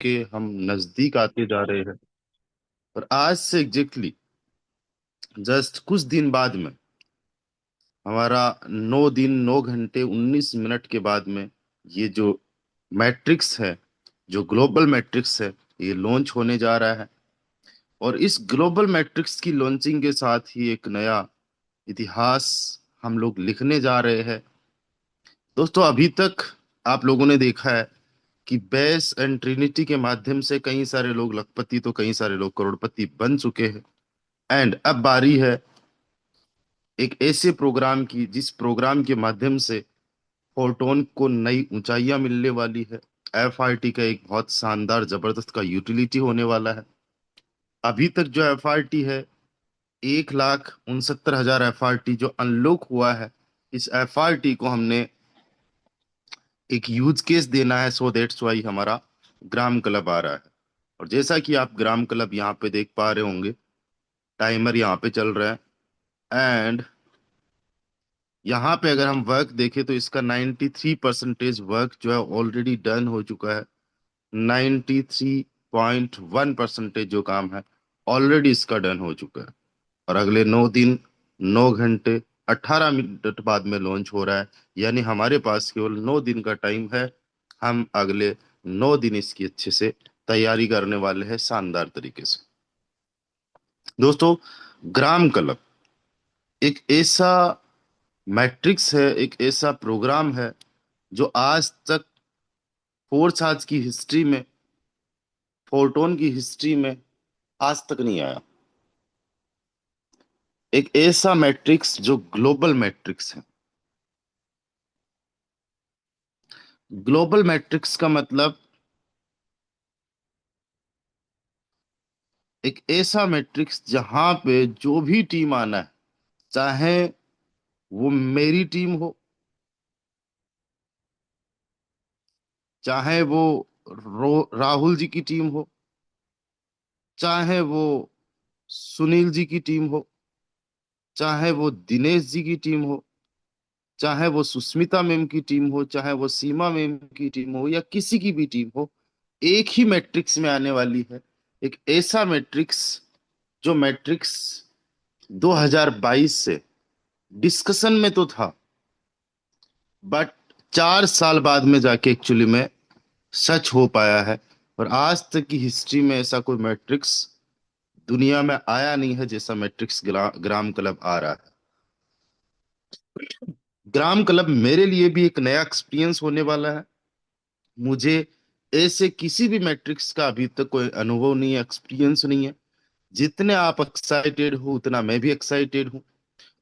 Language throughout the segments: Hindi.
के हम नजदीक आते जा रहे हैं। और आज से एग्जैक्टली जस्ट कुछ दिन बाद में हमारा 9 दिन 9 घंटे 19 मिनट के बाद में ये जो मैट्रिक्स है, जो ग्लोबल मैट्रिक्स है, ये लॉन्च होने जा रहा है। और इस ग्लोबल मैट्रिक्स की लॉन्चिंग के साथ ही एक नया इतिहास हम लोग लिखने जा रहे हैं। दोस्तों, अभी तक आप लोगों ने देखा है कि बेस एंड ट्रिनिटी के माध्यम से कई सारे लोग लखपति तो कई सारे लोग करोड़पति बन चुके हैं। एंड अब बारी है एक ऐसे प्रोग्राम की जिस प्रोग्राम के माध्यम से फोटोन को नई ऊंचाइयां मिलने वाली है। एफआरटी का एक बहुत शानदार जबरदस्त का यूटिलिटी होने वाला है। अभी तक जो एफआरटी है, 1,69,000 एफआरटी जो अनलॉक हुआ है, इस एफआरटी को हमने एक यूज केस देना है। सो दैट्स वाई हमारा ग्राम क्लब आ रहा है। और जैसा कि आप ग्राम क्लब यहाँ पे देख पा रहे होंगे, टाइमर यहाँ पे चल रहा है। एंड यहाँ पे अगर हम वर्क देखें तो इसका 93% वर्क जो है ऑलरेडी डन हो चुका है। 93.1% जो काम है ऑलरेडी इसका डन हो चुका है। और अगले 9 दिन 9 घंटे 18 मिनट बाद में लॉन्च हो रहा है। यानी हमारे पास केवल 9 दिन का टाइम है। हम अगले 9 दिन इसकी अच्छे से तैयारी करने वाले हैं, शानदार तरीके से। दोस्तों, ग्राम क्लब एक ऐसा मैट्रिक्स है, एक ऐसा प्रोग्राम है जो आज तक फोर्स आज की हिस्ट्री में, फोर्टोन की हिस्ट्री में आज तक नहीं आया। एक ऐसा मैट्रिक्स जो ग्लोबल मैट्रिक्स है। ग्लोबल मैट्रिक्स का मतलब एक ऐसा मैट्रिक्स जहां पे जो भी टीम आना है, चाहे वो मेरी टीम हो, चाहे वो राहुल जी की टीम हो, चाहे वो सुनील जी की टीम हो, चाहे वो दिनेश जी की टीम हो, चाहे वो सुष्मिता मैम की टीम हो, चाहे वो सीमा मैम की टीम हो, या किसी की भी टीम हो, एक ही मैट्रिक्स में आने वाली है। एक ऐसा मैट्रिक्स जो मैट्रिक्स 2022 से डिस्कशन में तो था, बट 4 साल बाद में जाके एक्चुअली में सच हो पाया है। और आज तक की हिस्ट्री में ऐसा कोई मैट्रिक्स दुनिया में आया नहीं है जैसा मैट्रिक्स ग्राम क्लब आ रहा है। ग्राम क्लब मेरे लिए भी एक नया एक्सपीरियंस होने वाला है। मुझे ऐसे किसी भी मैट्रिक्स का अभी तक कोई अनुभव नहीं है, एक्सपीरियंस नहीं है। जितने आप एक्साइटेड हो उतना मैं भी एक्साइटेड हूँ।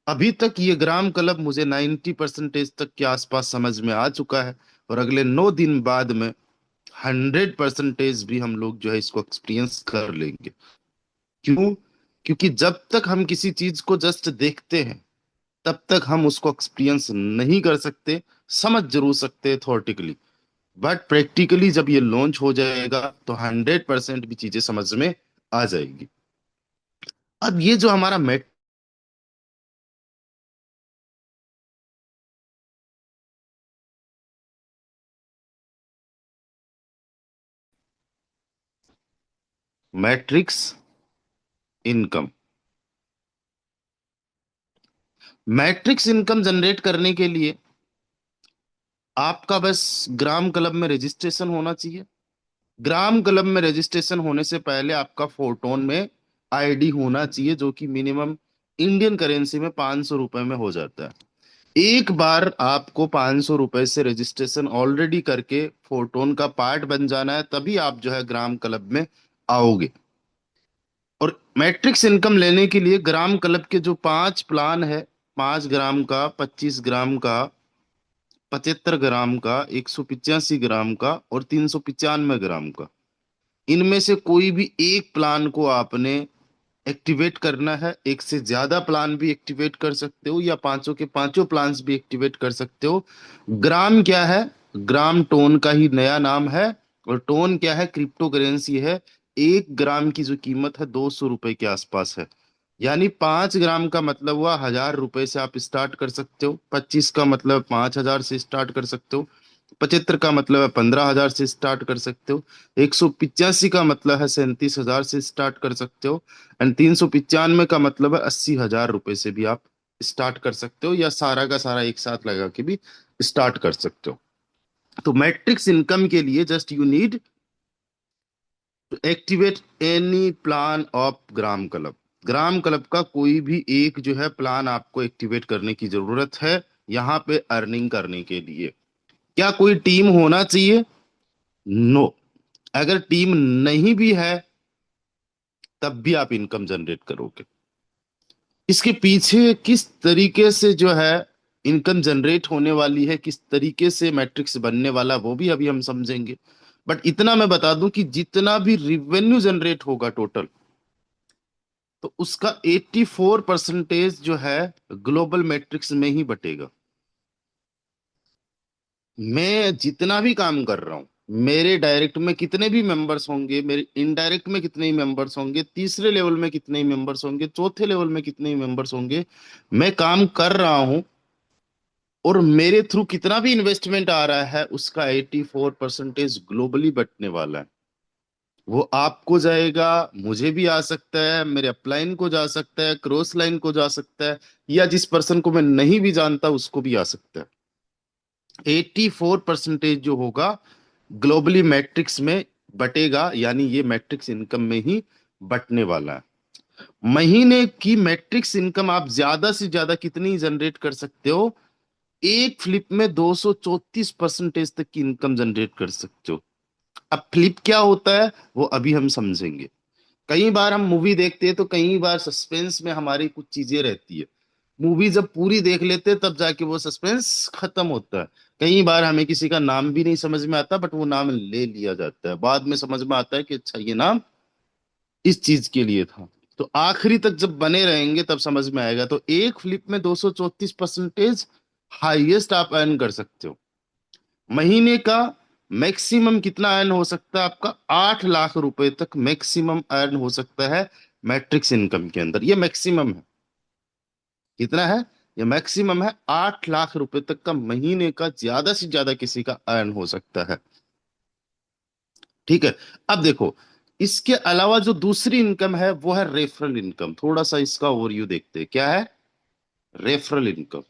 अभी तक ये ग्राम क्लब मुझे 90% तक के आसपास समझ में आ चुका है। और अगले 9 दिन बाद में 100% भी हम लोग जो है इसको एक्सपीरियंस कर लेंगे। क्यों? क्योंकि जब तक हम किसी चीज को जस्ट देखते हैं तब तक हम उसको एक्सपीरियंस नहीं कर सकते। समझ जरूर सकते हैं थॉर्टिकली, बट प्रैक्टिकली जब ये लॉन्च हो जाएगा तो 100% भी चीजें समझ में आ जाएगी। अब ये जो हमारा matrix income, matrix income generate करने के लिए आपका बस ग्राम क्लब में रजिस्ट्रेशन होना चाहिए। ग्राम क्लब में रजिस्ट्रेशन होने से पहले आपका फोरटोन में आईडी होना चाहिए, जो कि मिनिमम इंडियन करेंसी में 500 रुपए में हो जाता है। एक बार आपको 500 रुपए से रजिस्ट्रेशन ऑलरेडी करके फोरटोन का पार्ट बन जाना है, तभी आप जो है ग्राम क्लब में आओगे। और मैट्रिक्स इनकम लेने के लिए ग्राम क्लब के जो 5 प्लान है, 5 ग्राम का, 25 ग्राम का, 75 ग्राम का, 185 ग्राम का और 395 ग्राम का, इनमें से कोई भी एक प्लान को आपने एक्टिवेट करना है। एक से ज्यादा प्लान भी एक्टिवेट कर सकते हो, या पांचों के पांचों प्लान्स भी एक्टिवेट कर सकते हो। ग्राम क्या है? ग्राम टोन का ही नया नाम है। और टोन क्या है? क्रिप्टो करेंसी है। 1 ग्राम की जो कीमत है 200 रुपए के आसपास है। यानी 5 ग्राम का मतलब हुआ 1,000 रुपए से आप स्टार्ट कर सकते हो, 25 का मतलब 5,000 से स्टार्ट कर सकते हो, 75 का मतलब है 15,000 से स्टार्ट कर सकते हो। 185 का मतलब है 37,000 से स्टार्ट कर सकते हो। एंड 395 का मतलब है 80,000 रुपए से भी आप स्टार्ट कर सकते हो, या सारा का सारा एक साथ लगा के भी स्टार्ट कर सकते हो। तो मैट्रिक्स इनकम के लिए just you need to activate any plan of gram club. Gram club का कोई भी एक जो है प्लान आपको एक्टिवेट करने की जरूरत है यहाँ पे अर्निंग करने के लिए। क्या कोई टीम होना चाहिए? नो। अगर टीम नहीं भी है तब भी आप इनकम जनरेट करोगे। इसके पीछे किस तरीके से जो है इनकम जनरेट होने वाली है, किस तरीके से मैट्रिक्स बनने वाला, वो भी अभी हम समझेंगे। बट इतना मैं बता दूं कि जितना भी रिवेन्यू जनरेट होगा टोटल, तो उसका 84% जो है ग्लोबल मैट्रिक्स में ही बटेगा। मैं जितना भी काम कर रहा हूं, मेरे डायरेक्ट में कितने भी मेंबर्स होंगे, मेरे इनडायरेक्ट में कितने ही मेंबर्स होंगे, तीसरे लेवल में कितने ही मेंबर्स होंगे, चौथे लेवल में कितने ही मेंबर्स होंगे, मैं काम कर रहा हूं और मेरे थ्रू कितना भी इन्वेस्टमेंट आ रहा है उसका 84% ग्लोबली बटने वाला है। वो आपको जाएगा, मुझे भी आ सकता है, मेरे अपलाइन को जा सकता है, क्रॉस लाइन को जा सकता है, या जिस पर्सन को मैं नहीं भी जानता उसको भी आ सकता है। 84% जो होगा ग्लोबली मैट्रिक्स में बटेगा, यानी ये मैट्रिक्स इनकम में ही बटने वाला है। महीने की मैट्रिक्स इनकम आप ज्यादा से ज्यादा कितनी जनरेट कर सकते हो? एक फ्लिप में 234% तक की इनकम जनरेट कर सकते हो। अब फ्लिप क्या होता है वो अभी हम समझेंगे। कई बार हम मूवी देखते हैं तो कई बार सस्पेंस में हमारी कुछ चीजें रहती है। मूवी जब पूरी देख लेते हैं तब जाके वो सस्पेंस खत्म होता है। कई बार हमें किसी का नाम भी नहीं समझ में आता, बट वो नाम ले लिया जाता है, बाद में समझ में आता है कि अच्छा ये नाम इस चीज के लिए था। तो आखिरी तक जब बने रहेंगे तब समझ में आएगा। तो एक फ्लिप में 234% हाईएस्ट आप अर्न कर सकते हो। महीने का मैक्सिमम कितना अर्न हो सकता है आपका? 8 लाख रुपए तक मैक्सिमम अर्न हो सकता है मैट्रिक्स इनकम के अंदर। ये मैक्सिमम है। कितना है? ये मैक्सिमम है। 8 लाख रुपए तक का महीने का ज्यादा से ज्यादा किसी का अर्न हो सकता है। ठीक है। अब देखो, इसके अलावा जो दूसरी इनकम है वो है रेफरल इनकम। थोड़ा सा इसका ओवरव्यू देखते हैं, क्या है रेफरल इनकम।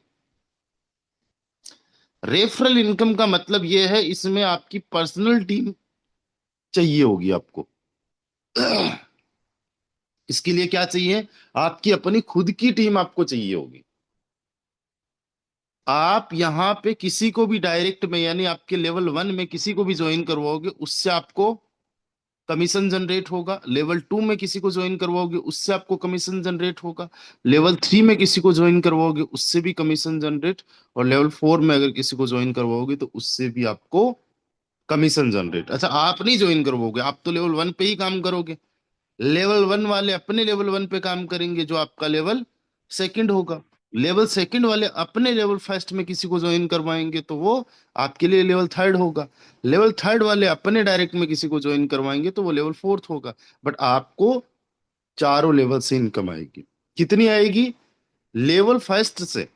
रेफरल इनकम का मतलब ये है इसमें आपकी पर्सनल टीम चाहिए होगी आपको। इसके लिए क्या चाहिए? आपकी अपनी खुद की टीम आपको चाहिए होगी। आप यहाँ पे किसी को भी डायरेक्ट में, यानी आपके लेवल 1 में किसी को भी ज्वाइन करवाओगे उससे आपको कमीशन जनरेट होगा। लेवल 2 में किसी को ज्वाइन करवाओगे उससे आपको कमीशन जनरेट होगा। लेवल 3 में किसी को ज्वाइन करवाओगे उससे भी कमीशन जनरेट। और लेवल 4 में अगर किसी को ज्वाइन करवाओगे तो उससे भी आपको कमीशन जनरेट। अच्छा, आप नहीं ज्वाइन करवाओगे, आप तो लेवल 1 पे ही काम करोगे। लेवल 1 वाले अपने लेवल 1 पे काम करेंगे जो आपका लेवल सेकंड होगा। लेवल सेकंड वाले अपने लेवल फर्स्ट में किसी को ज्वाइन करवाएंगे तो वो आपके लिए लेवल थर्ड होगा। लेवल थर्ड वाले अपने डायरेक्ट में किसी को ज्वाइन करवाएंगे तो वो लेवल फोर्थ होगा। बट आपको चारों लेवल से इनकम आएगी। कितनी आएगी? लेवल फर्स्ट से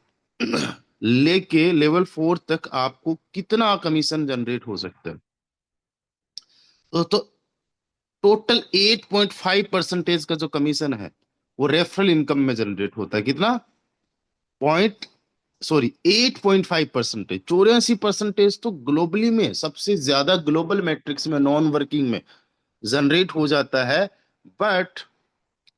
लेके लेवल फोर्थ तक आपको कितना कमीशन जनरेट हो सकता है? तो टोटल 8.5% का जो कमीशन है वो रेफरल इनकम में जनरेट होता है। कितना? Point, sorry, 8.5%। 84% तो ग्लोबली में सबसे ज्यादा ग्लोबल मैट्रिक्स में नॉन वर्किंग में जनरेट हो जाता है। बट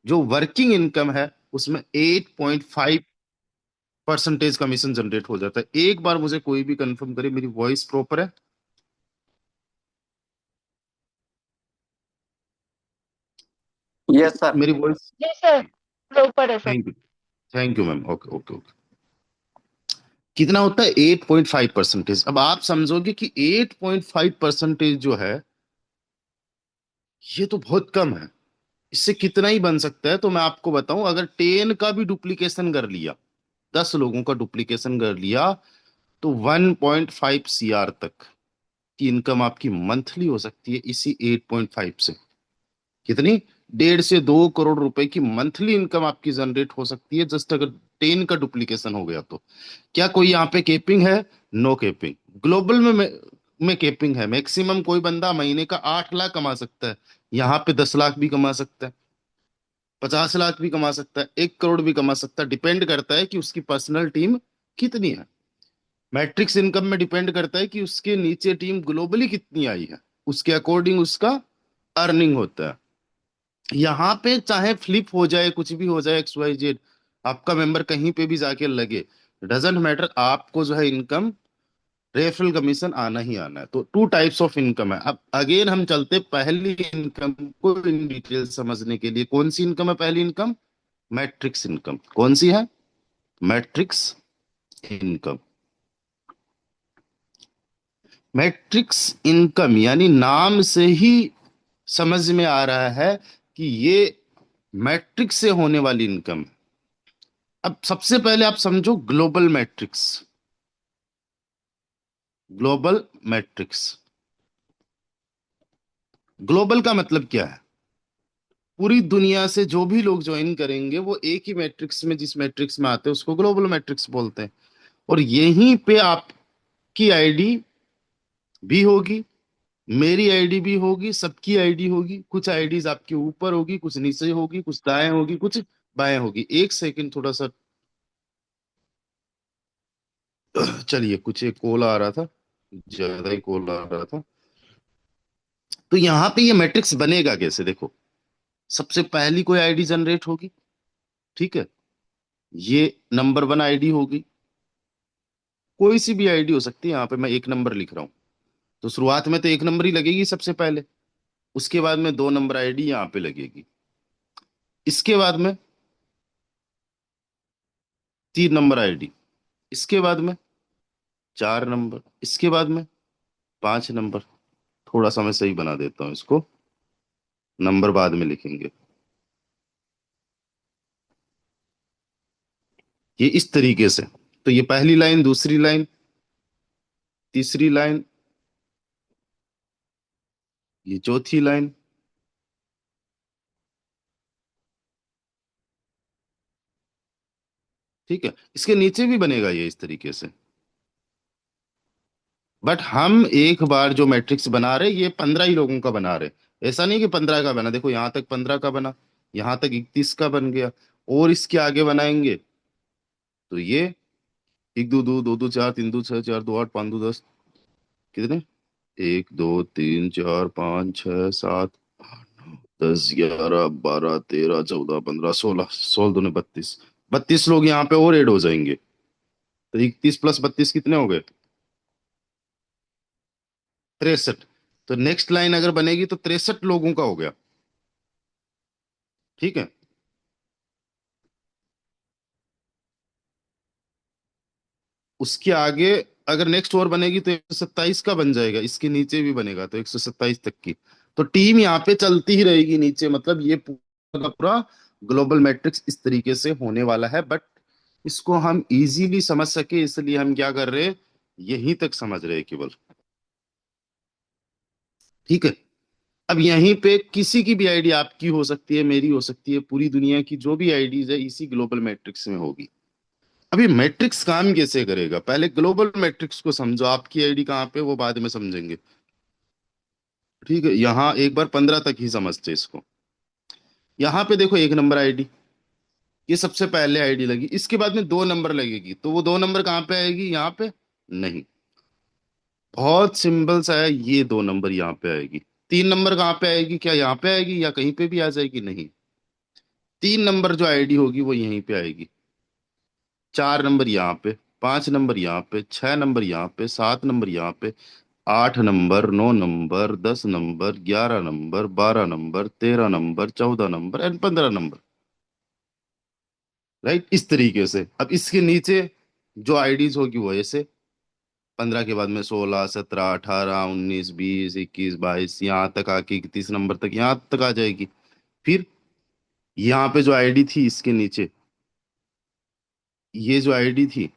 जो वर्किंग इनकम है उसमें 8.5% कमीशन जनरेट हो जाता है। एक बार मुझे कोई भी कंफर्म करे मेरी वॉइस प्रॉपर है? Yes sir. मेरी वॉइस? जी सर, प्रॉपर है sir. Thank you. Thank you ma'am. Okay okay okay. कितना होता है? 8.5%। अब आप समझोगे कि 8.5% जो है ये तो बहुत कम है, इससे कितना ही बन सकता है। तो मैं आपको बताऊं, अगर 10 का भी डुप्लीकेशन कर लिया, 10 लोगों का डुप्लीकेशन कर लिया, तो 1.5 CR तक की इनकम आपकी मंथली हो सकती है इसी 8.5 से। कितनी? 1.5 से 2 करोड़ रुपए की मंथली इनकम आपकी जनरेट हो सकती है, जस्ट अगर 10 का डुप्लीकेशन हो गया तो। क्या कोई यहाँ पे केपिंग है? नो केपिंग। ग्लोबल में में कैपिंग है। मैक्सिमम कोई बंदा महीने का 8 लाख कमा सकता है, यहाँ पे 10 लाख भी कमा सकता है, 50 लाख भी कमा सकता है, 1 करोड़ भी कमा सकता है। डिपेंड करता है कि उसकी पर्सनल टीम कितनी है। मैट्रिक्स इनकम में डिपेंड करता है कि उसके नीचे टीम ग्लोबली कितनी आई है, उसके अकॉर्डिंग उसका अर्निंग होता है। यहाँ पे चाहे फ्लिप हो जाए, कुछ भी हो जाए, XYZ, आपका मेंबर कहीं पे भी जाके लगे, डजेंट मैटर, आपको जो है इनकम, रेफरल कमीशन आना ही आना है। तो 2 टाइप्स ऑफ इनकम है। अब अगेन हम चलते पहली इनकम को इन डिटेल समझने के लिए। कौन सी इनकम है पहली इनकम? Matrix income. कौन सी है? Matrix income. मैट्रिक्स इनकम यानी नाम से ही समझ में आ रहा है कि ये मैट्रिक्स से होने वाली इनकम है। अब सबसे पहले आप समझो global matrix. Global matrix, global का मतलब क्या है? पूरी दुनिया से जो भी लोग ज्वाइन करेंगे वो एक ही मैट्रिक्स में, जिस मैट्रिक्स में आते हैं उसको ग्लोबल मैट्रिक्स बोलते हैं। और यहीं पे आपकी आईडी भी होगी, मेरी आईडी भी होगी, सबकी आईडी होगी। कुछ आईडीज आपके ऊपर होगी, कुछ नीचे होगी, कुछ दाएं होगी, कुछ बाएं होगी। एक सेकंड, थोड़ा सा चलिए, कुछ एक कॉल आ रहा था, ज्यादा ही कॉल आ रहा था। तो यहाँ पे ये मैट्रिक्स बनेगा कैसे? देखो, सबसे पहली कोई आईडी जनरेट होगी, ठीक है? ये नंबर 1 आईडी होगी, कोई सी भी आईडी हो सकती है। यहाँ पे मैं 1 नंबर लिख रहा हूँ, तो शुरुआत में तो 1 नंबर ही लगेगी सबसे पहले। उसके बाद में 2 नंबर आईडी यहाँ पे लगेगी। इसके बाद में 3 नंबर आईडी। इसके बाद में 4 नंबर। इसके बाद में 5 नंबर। थोड़ा सा मैं सही बना देता हूँ इसको, नंबर बाद में लिखेंगे। ये इस तरीके से। तो ये पहली लाइन, दूसरी लाइन, तीसरी लाइन, ये चौथी लाइन, ठीक है? इसके नीचे भी बनेगा ये इस तरीके से। बट हम एक बार जो मैट्रिक्स बना रहे, ये 15 ही लोगों का बना रहे। ऐसा नहीं कि 15 का बना, देखो यहां तक 15 का बना, यहां तक 31 का बन गया, और इसके आगे बनाएंगे तो ये 1 2 2 2 2 4 3 2 6 4 2 8 5 2 10, कितने? 1 2 3 4 5 6 7 8 9 10 11 12 13 14 15 16, 16 दूने 32, 32 लोग यहाँ पे और ऐड हो जाएंगे। तो 31 + 32 कितने हो गए? 63। तो नेक्स्ट लाइन अगर बनेगी तो 63 लोगों का हो गया, ठीक है? उसके आगे अगर नेक्स्ट और बनेगी तो 127 का बन जाएगा, इसके नीचे भी बनेगा तो 127 तक की। तो टीम यहाँ पे चलती ही रहेगी नीचे। मतलब ये पूरा का पूरा ग्लोबल मैट्रिक्स इस तरीके से होने वाला है। बट इसको हम इजीली समझ सके इसलिए हम क्या कर रहे हैं, यहीं तक समझ रहे हैं केवल, ठीक है? अब यहीं पे किसी की भी आईडी, आपकी हो सकती है, मेरी हो सकती है, पूरी दुनिया की जो भी आईडीज है इसी ग्लोबल मैट्रिक्स में होगी। अभी मैट्रिक्स काम कैसे करेगा, पहले ग्लोबल मैट्रिक्स को समझो। आपकी आईडी कहाँ पे, वो बाद में समझेंगे, ठीक है? यहाँ एक बार 15 तक ही समझते इसको। यहाँ पे देखो 1 नंबर आईडी, ये सबसे पहले आईडी लगी। इसके बाद में 2 नंबर लगेगी, तो वो 2 नंबर कहाँ पे आएगी? यहाँ पे नहीं। बहुत सिंपल सा है, ये 2 नंबर यहाँ पे आएगी। 3 नंबर कहाँ पे आएगी? क्या यहाँ पे आएगी या कहीं पे भी आ जाएगी? नहीं। 3 नंबर जो आईडी होगी वो यहीं पे आएगी। 4 नंबर यहाँ पे, 5 नंबर यहाँ पे, 6 नंबर यहाँ पे, 7 नंबर यहाँ पे, 8 number, 9 number, 10 number, 11 number, 12 number, 13 number, 14 number and 15 number. Right, इस तरीके से। अब इसके नीचे जो आईडीज होगी वो ऐसे, 15 के बाद में 16, 17, 18, 19, 20, 21, 22, यहाँ तक आके 31 नंबर तक, यहाँ तक आ जाएगी। फिर यहाँ पे जो आईडी थी इसके नीचे, ये जो आईडी थी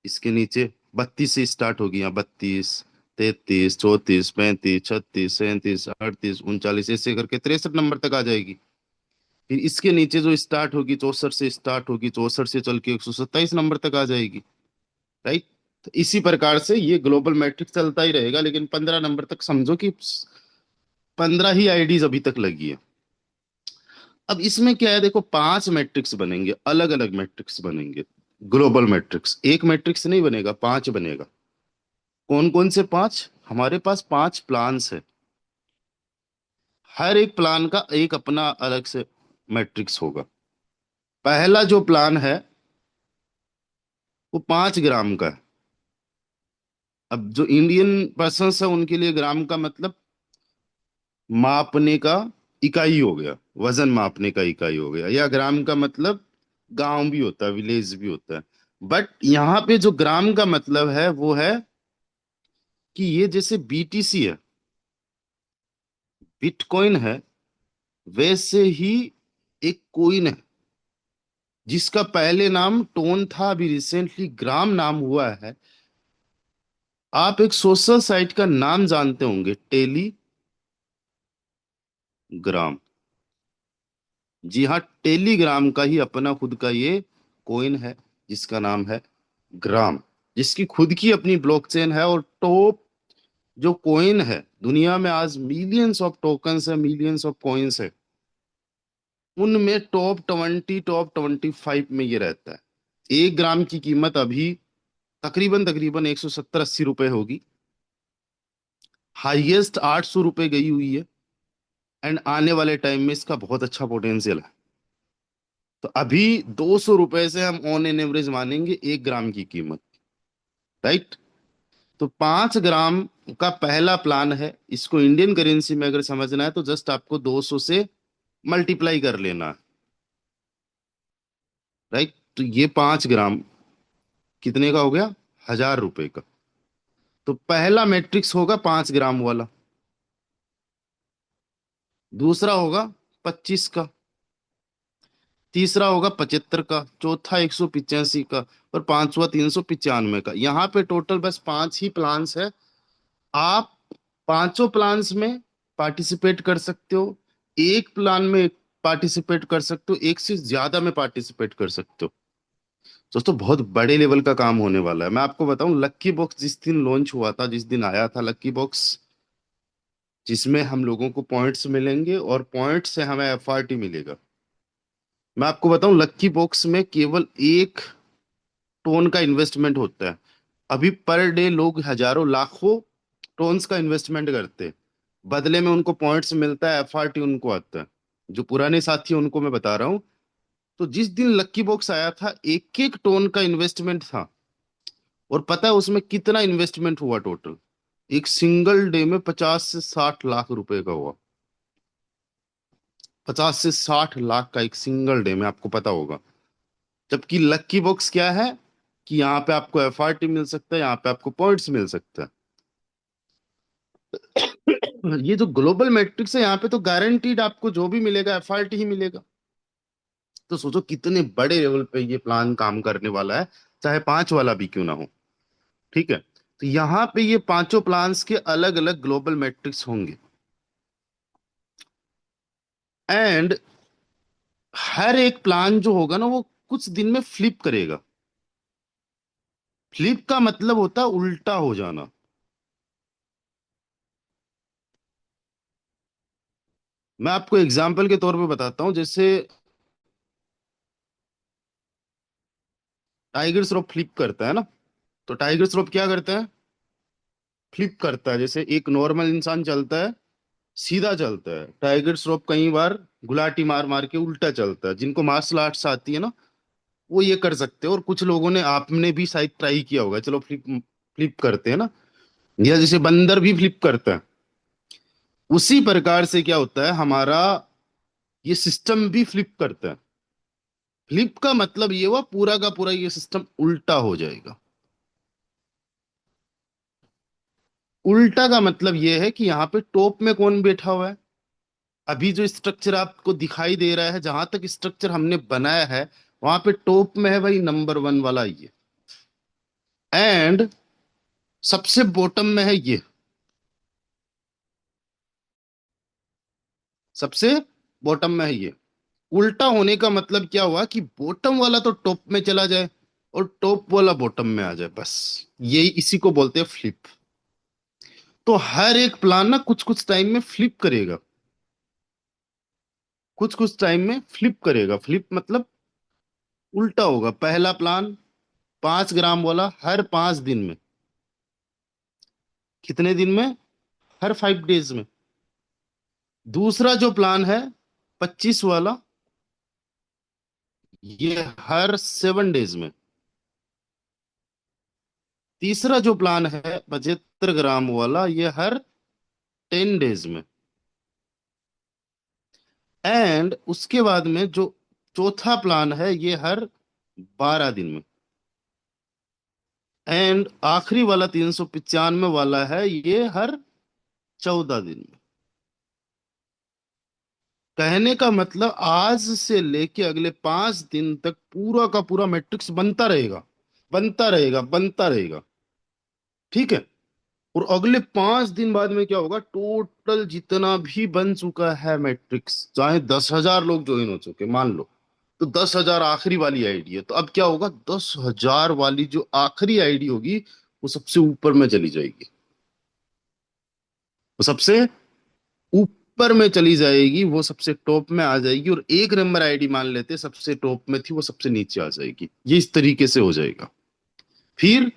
इसके नीचे 32 से स्टार्ट होगी। यहाँ 32, 33, 34, 35, 36, 37, 38, 39, ऐसे करके 63 नंबर तक आ जाएगी। फिर इसके नीचे जो स्टार्ट होगी 64 से स्टार्ट होगी, 64 से चल के 127 नंबर तक आ जाएगी। राइट। तो इसी प्रकार से ये ग्लोबल मैट्रिक्स चलता ही रहेगा, लेकिन 15 नंबर तक समझो कि 15 ही आईडीज अभी तक लगी है। अब इसमें क्या है, देखो 5 मैट्रिक्स बनेंगे, अलग अलग मैट्रिक्स बनेंगे। ग्लोबल मैट्रिक्स एक मैट्रिक्स नहीं बनेगा, 5 बनेगा। कौन कौन से 5? हमारे पास 5 प्लान्स है। हर एक प्लान का एक अपना अलग से मैट्रिक्स होगा। पहला जो प्लान है वो 5 ग्राम का है। अब जो इंडियन पर्सन्स है उनके लिए ग्राम का मतलब मापने का इकाई हो गया, वजन मापने का इकाई हो गया, या ग्राम का मतलब गांव भी होता है, विलेज भी होता है। बट यहाँ पे जो ग्राम का मतलब है वो है कि ये जैसे बीटीसी है, बिटकॉइन है, वैसे ही एक कोइन है जिसका पहले नाम टोन था, अभी रिसेंटली ग्राम नाम हुआ है। आप एक सोशल साइट का नाम जानते होंगे, टेलीग्राम। जी हाँ, टेलीग्राम का ही अपना खुद का ये कोइन है जिसका नाम है ग्राम, जिसकी खुद की अपनी ब्लॉकचेन है। और टॉप जो कोइन है दुनिया में, आज मिलियंस ऑफ टोकन्स है, मिलियंस ऑफ कॉइन्स है, उनमें टॉप 20 टॉप 25 में ये रहता है। 1 ग्राम की कीमत अभी तकरीबन तकरीबन 170-80 रुपए होगी। हाईएस्ट 800 रुपए गई हुई है। एंड आने वाले टाइम में इसका बहुत अच्छा पोटेंशियल है। तो अभी 200 रुपए से हम ऑन एन एवरेज मानेंगे 1 ग्राम की कीमत, राइट। तो 5 ग्राम का पहला प्लान है। इसको इंडियन करेंसी में अगर समझना है तो जस्ट आपको 200 से मल्टीप्लाई कर लेना है, राइट। तो ये 5 ग्राम कितने का हो गया? 1000 रुपए का। तो पहला मैट्रिक्स होगा 5 ग्राम वाला, दूसरा होगा 25 का, तीसरा होगा 75 का, चौथा 185 का, और पांचवा 395 का। यहाँ पे टोटल बस 5 ही प्लान्स है। आप पांचों प्लान्स में पार्टिसिपेट कर सकते हो, एक प्लान में पार्टिसिपेट कर सकते हो, एक से ज्यादा में पार्टिसिपेट कर सकते हो। दोस्तों बहुत बड़े लेवल का काम होने वाला है। मैं आपको बताऊं, लक्की बॉक्स जिस दिन लॉन्च हुआ था, जिस दिन आया था लक्की बॉक्स, जिसमें हम लोगों को पॉइंट्स मिलेंगे और पॉइंट से हमें एफआरटी मिलेगा। मैं आपको बताऊं, लक्की बॉक्स में केवल 1 टोन का इन्वेस्टमेंट होता है। अभी पर डे लोग हजारों लाखों टोन्स का इन्वेस्टमेंट करते हैं, बदले में उनको पॉइंट्स मिलता है, एफआरटी उनको आता है। जो पुराने साथी हैं उनको मैं बता रहा हूँ। तो जिस दिन लक्की बॉक्स आया था, 1-1 टोन का इन्वेस्टमेंट था। और पता है उसमें कितना इन्वेस्टमेंट हुआ टोटल? एक सिंगल डे में 50 से 60 लाख रुपए का हुआ। 50 से 60 लाख का एक सिंगल डे में, आपको पता होगा। जबकि लक्की बॉक्स क्या है कि यहाँ पे आपको एफआरटी मिल सकता है, यहाँ पे आपको पॉइंट्स मिल सकता है। ये जो ग्लोबल मैट्रिक्स है, यहाँ पे तो गारंटीड आपको जो भी मिलेगा एफआरटी ही मिलेगा। तो सोचो कितने बड़े लेवल पे ये प्लान काम करने वाला है, चाहे 5 वाला भी क्यों ना हो। ठीक है, तो यहाँ पे ये पांचों प्लान्स के अलग अलग ग्लोबल मैट्रिक्स होंगे। एंड हर एक प्लान जो होगा ना, वो कुछ दिन में फ्लिप करेगा। फ्लिप का मतलब होता है उल्टा हो जाना। मैं आपको एग्जाम्पल के तौर पे बताता हूँ। जैसे टाइगर श्रॉफ फ्लिप करता है ना, तो टाइगर श्रॉफ क्या करता है? फ्लिप करता है। जैसे एक नॉर्मल इंसान चलता है, सीधा चलता है, टाइगर श्रॉफ कई बार गुलाटी मार मार के उल्टा चलता है। जिनको मार्शल आर्ट्स आती है ना, वो ये कर सकते हैं। और कुछ लोगों ने, आपने भी शायद ट्राई किया होगा, चलो फ्लिप फ्लिप करते हैं ना, या जैसे बंदर भी फ्लिप करता है। उसी प्रकार से क्या होता है, हमारा ये सिस्टम भी फ्लिप करता है। फ्लिप का मतलब ये हुआ पूरा का पूरा ये सिस्टम उल्टा हो जाएगा। उल्टा का मतलब ये है कि यहाँ पे टॉप में कौन बैठा हुआ है? अभी जो स्ट्रक्चर आपको दिखाई दे रहा है, जहां तक स्ट्रक्चर हमने बनाया है, वहां पे टॉप में है भाई नंबर 1 वाला ये। एंड सबसे बॉटम में है ये, सबसे बॉटम में है ये। उल्टा होने का मतलब क्या हुआ कि बॉटम वाला तो टॉप में चला जाए, और टॉप वाला बॉटम में आ जाए, बस यही इसी को बोलते हैं फ्लिप। तो हर एक प्लान ना कुछ कुछ टाइम में फ्लिप करेगा, कुछ कुछ टाइम में फ्लिप करेगा। फ्लिप मतलब उल्टा होगा। पहला प्लान 5 ग्राम वाला हर 5 दिन में, कितने दिन में? हर 5 डेज में। दूसरा जो प्लान है 25 वाला, ये हर 7 डेज में। तीसरा जो प्लान है 75 ग्राम वाला, ये हर 10 डेज में। एंड उसके बाद में जो चौथा प्लान है, ये हर 12 दिन में। एंड आखिरी वाला 395 वाला है, ये हर 14 दिन में। कहने का मतलब आज से लेके अगले 5 दिन तक पूरा का पूरा मैट्रिक्स बनता रहेगा, बनता रहेगा, बनता रहेगा। ठीक है। और अगले 5 दिन बाद में क्या होगा? टोटल जितना भी बन चुका है मैट्रिक्स, चाहे 10,000 लोग ज्वाइन हो चुके मान लो, तो 10,000 आखिरी वाली आईडी है, तो अब क्या होगा? 10,000 वाली जो आखिरी आईडी होगी, वो सबसे ऊपर में चली जाएगी। वो सबसे ऊपर में चली जाएगी, वो सबसे टॉप में आ जाएगी। और एक नंबर आईडी मान लेते सबसे टॉप में थी, वो सबसे नीचे आ जाएगी। ये इस तरीके से हो जाएगा। फिर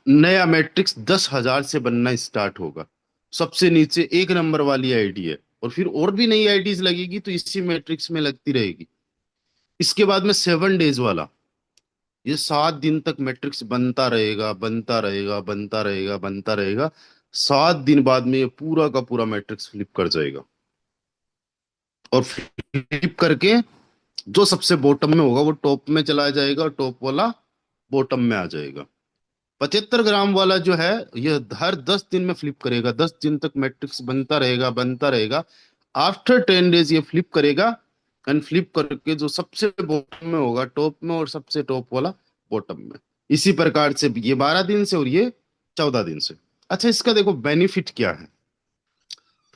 नया मैट्रिक्स 10,000 से बनना स्टार्ट होगा। सबसे नीचे एक नंबर वाली आईडी है, और फिर और भी नई आईडीज लगेगी, तो इसी मैट्रिक्स में लगती रहेगी। इसके बाद में 7 डेज वाला, ये 7 दिन तक मैट्रिक्स बनता रहेगा, बनता रहेगा, बनता रहेगा, बनता रहेगा। 7 दिन बाद में ये पूरा का पूरा मैट्रिक्स फ्लिप कर जाएगा। और फ्लिप करके जो सबसे बॉटम में होगा वो टॉप में चला जाएगा, और टॉप वाला बॉटम में आ जाएगा। 75 ग्राम वाला जो है, ये हर 10 दिन में फ्लिप करेगा। 10 दिन तक मैट्रिक्स बनता रहेगा, बनता रहेगा। आफ्टर 10 डेज ये फ्लिप करेगा। एंड फ्लिप करके जो सबसे बॉटम में होगा टॉप में, और सबसे टॉप वाला बॉटम में। इसी प्रकार से ये 12 दिन से, और ये 14 दिन से। अच्छा, इसका देखो बेनिफिट क्या है।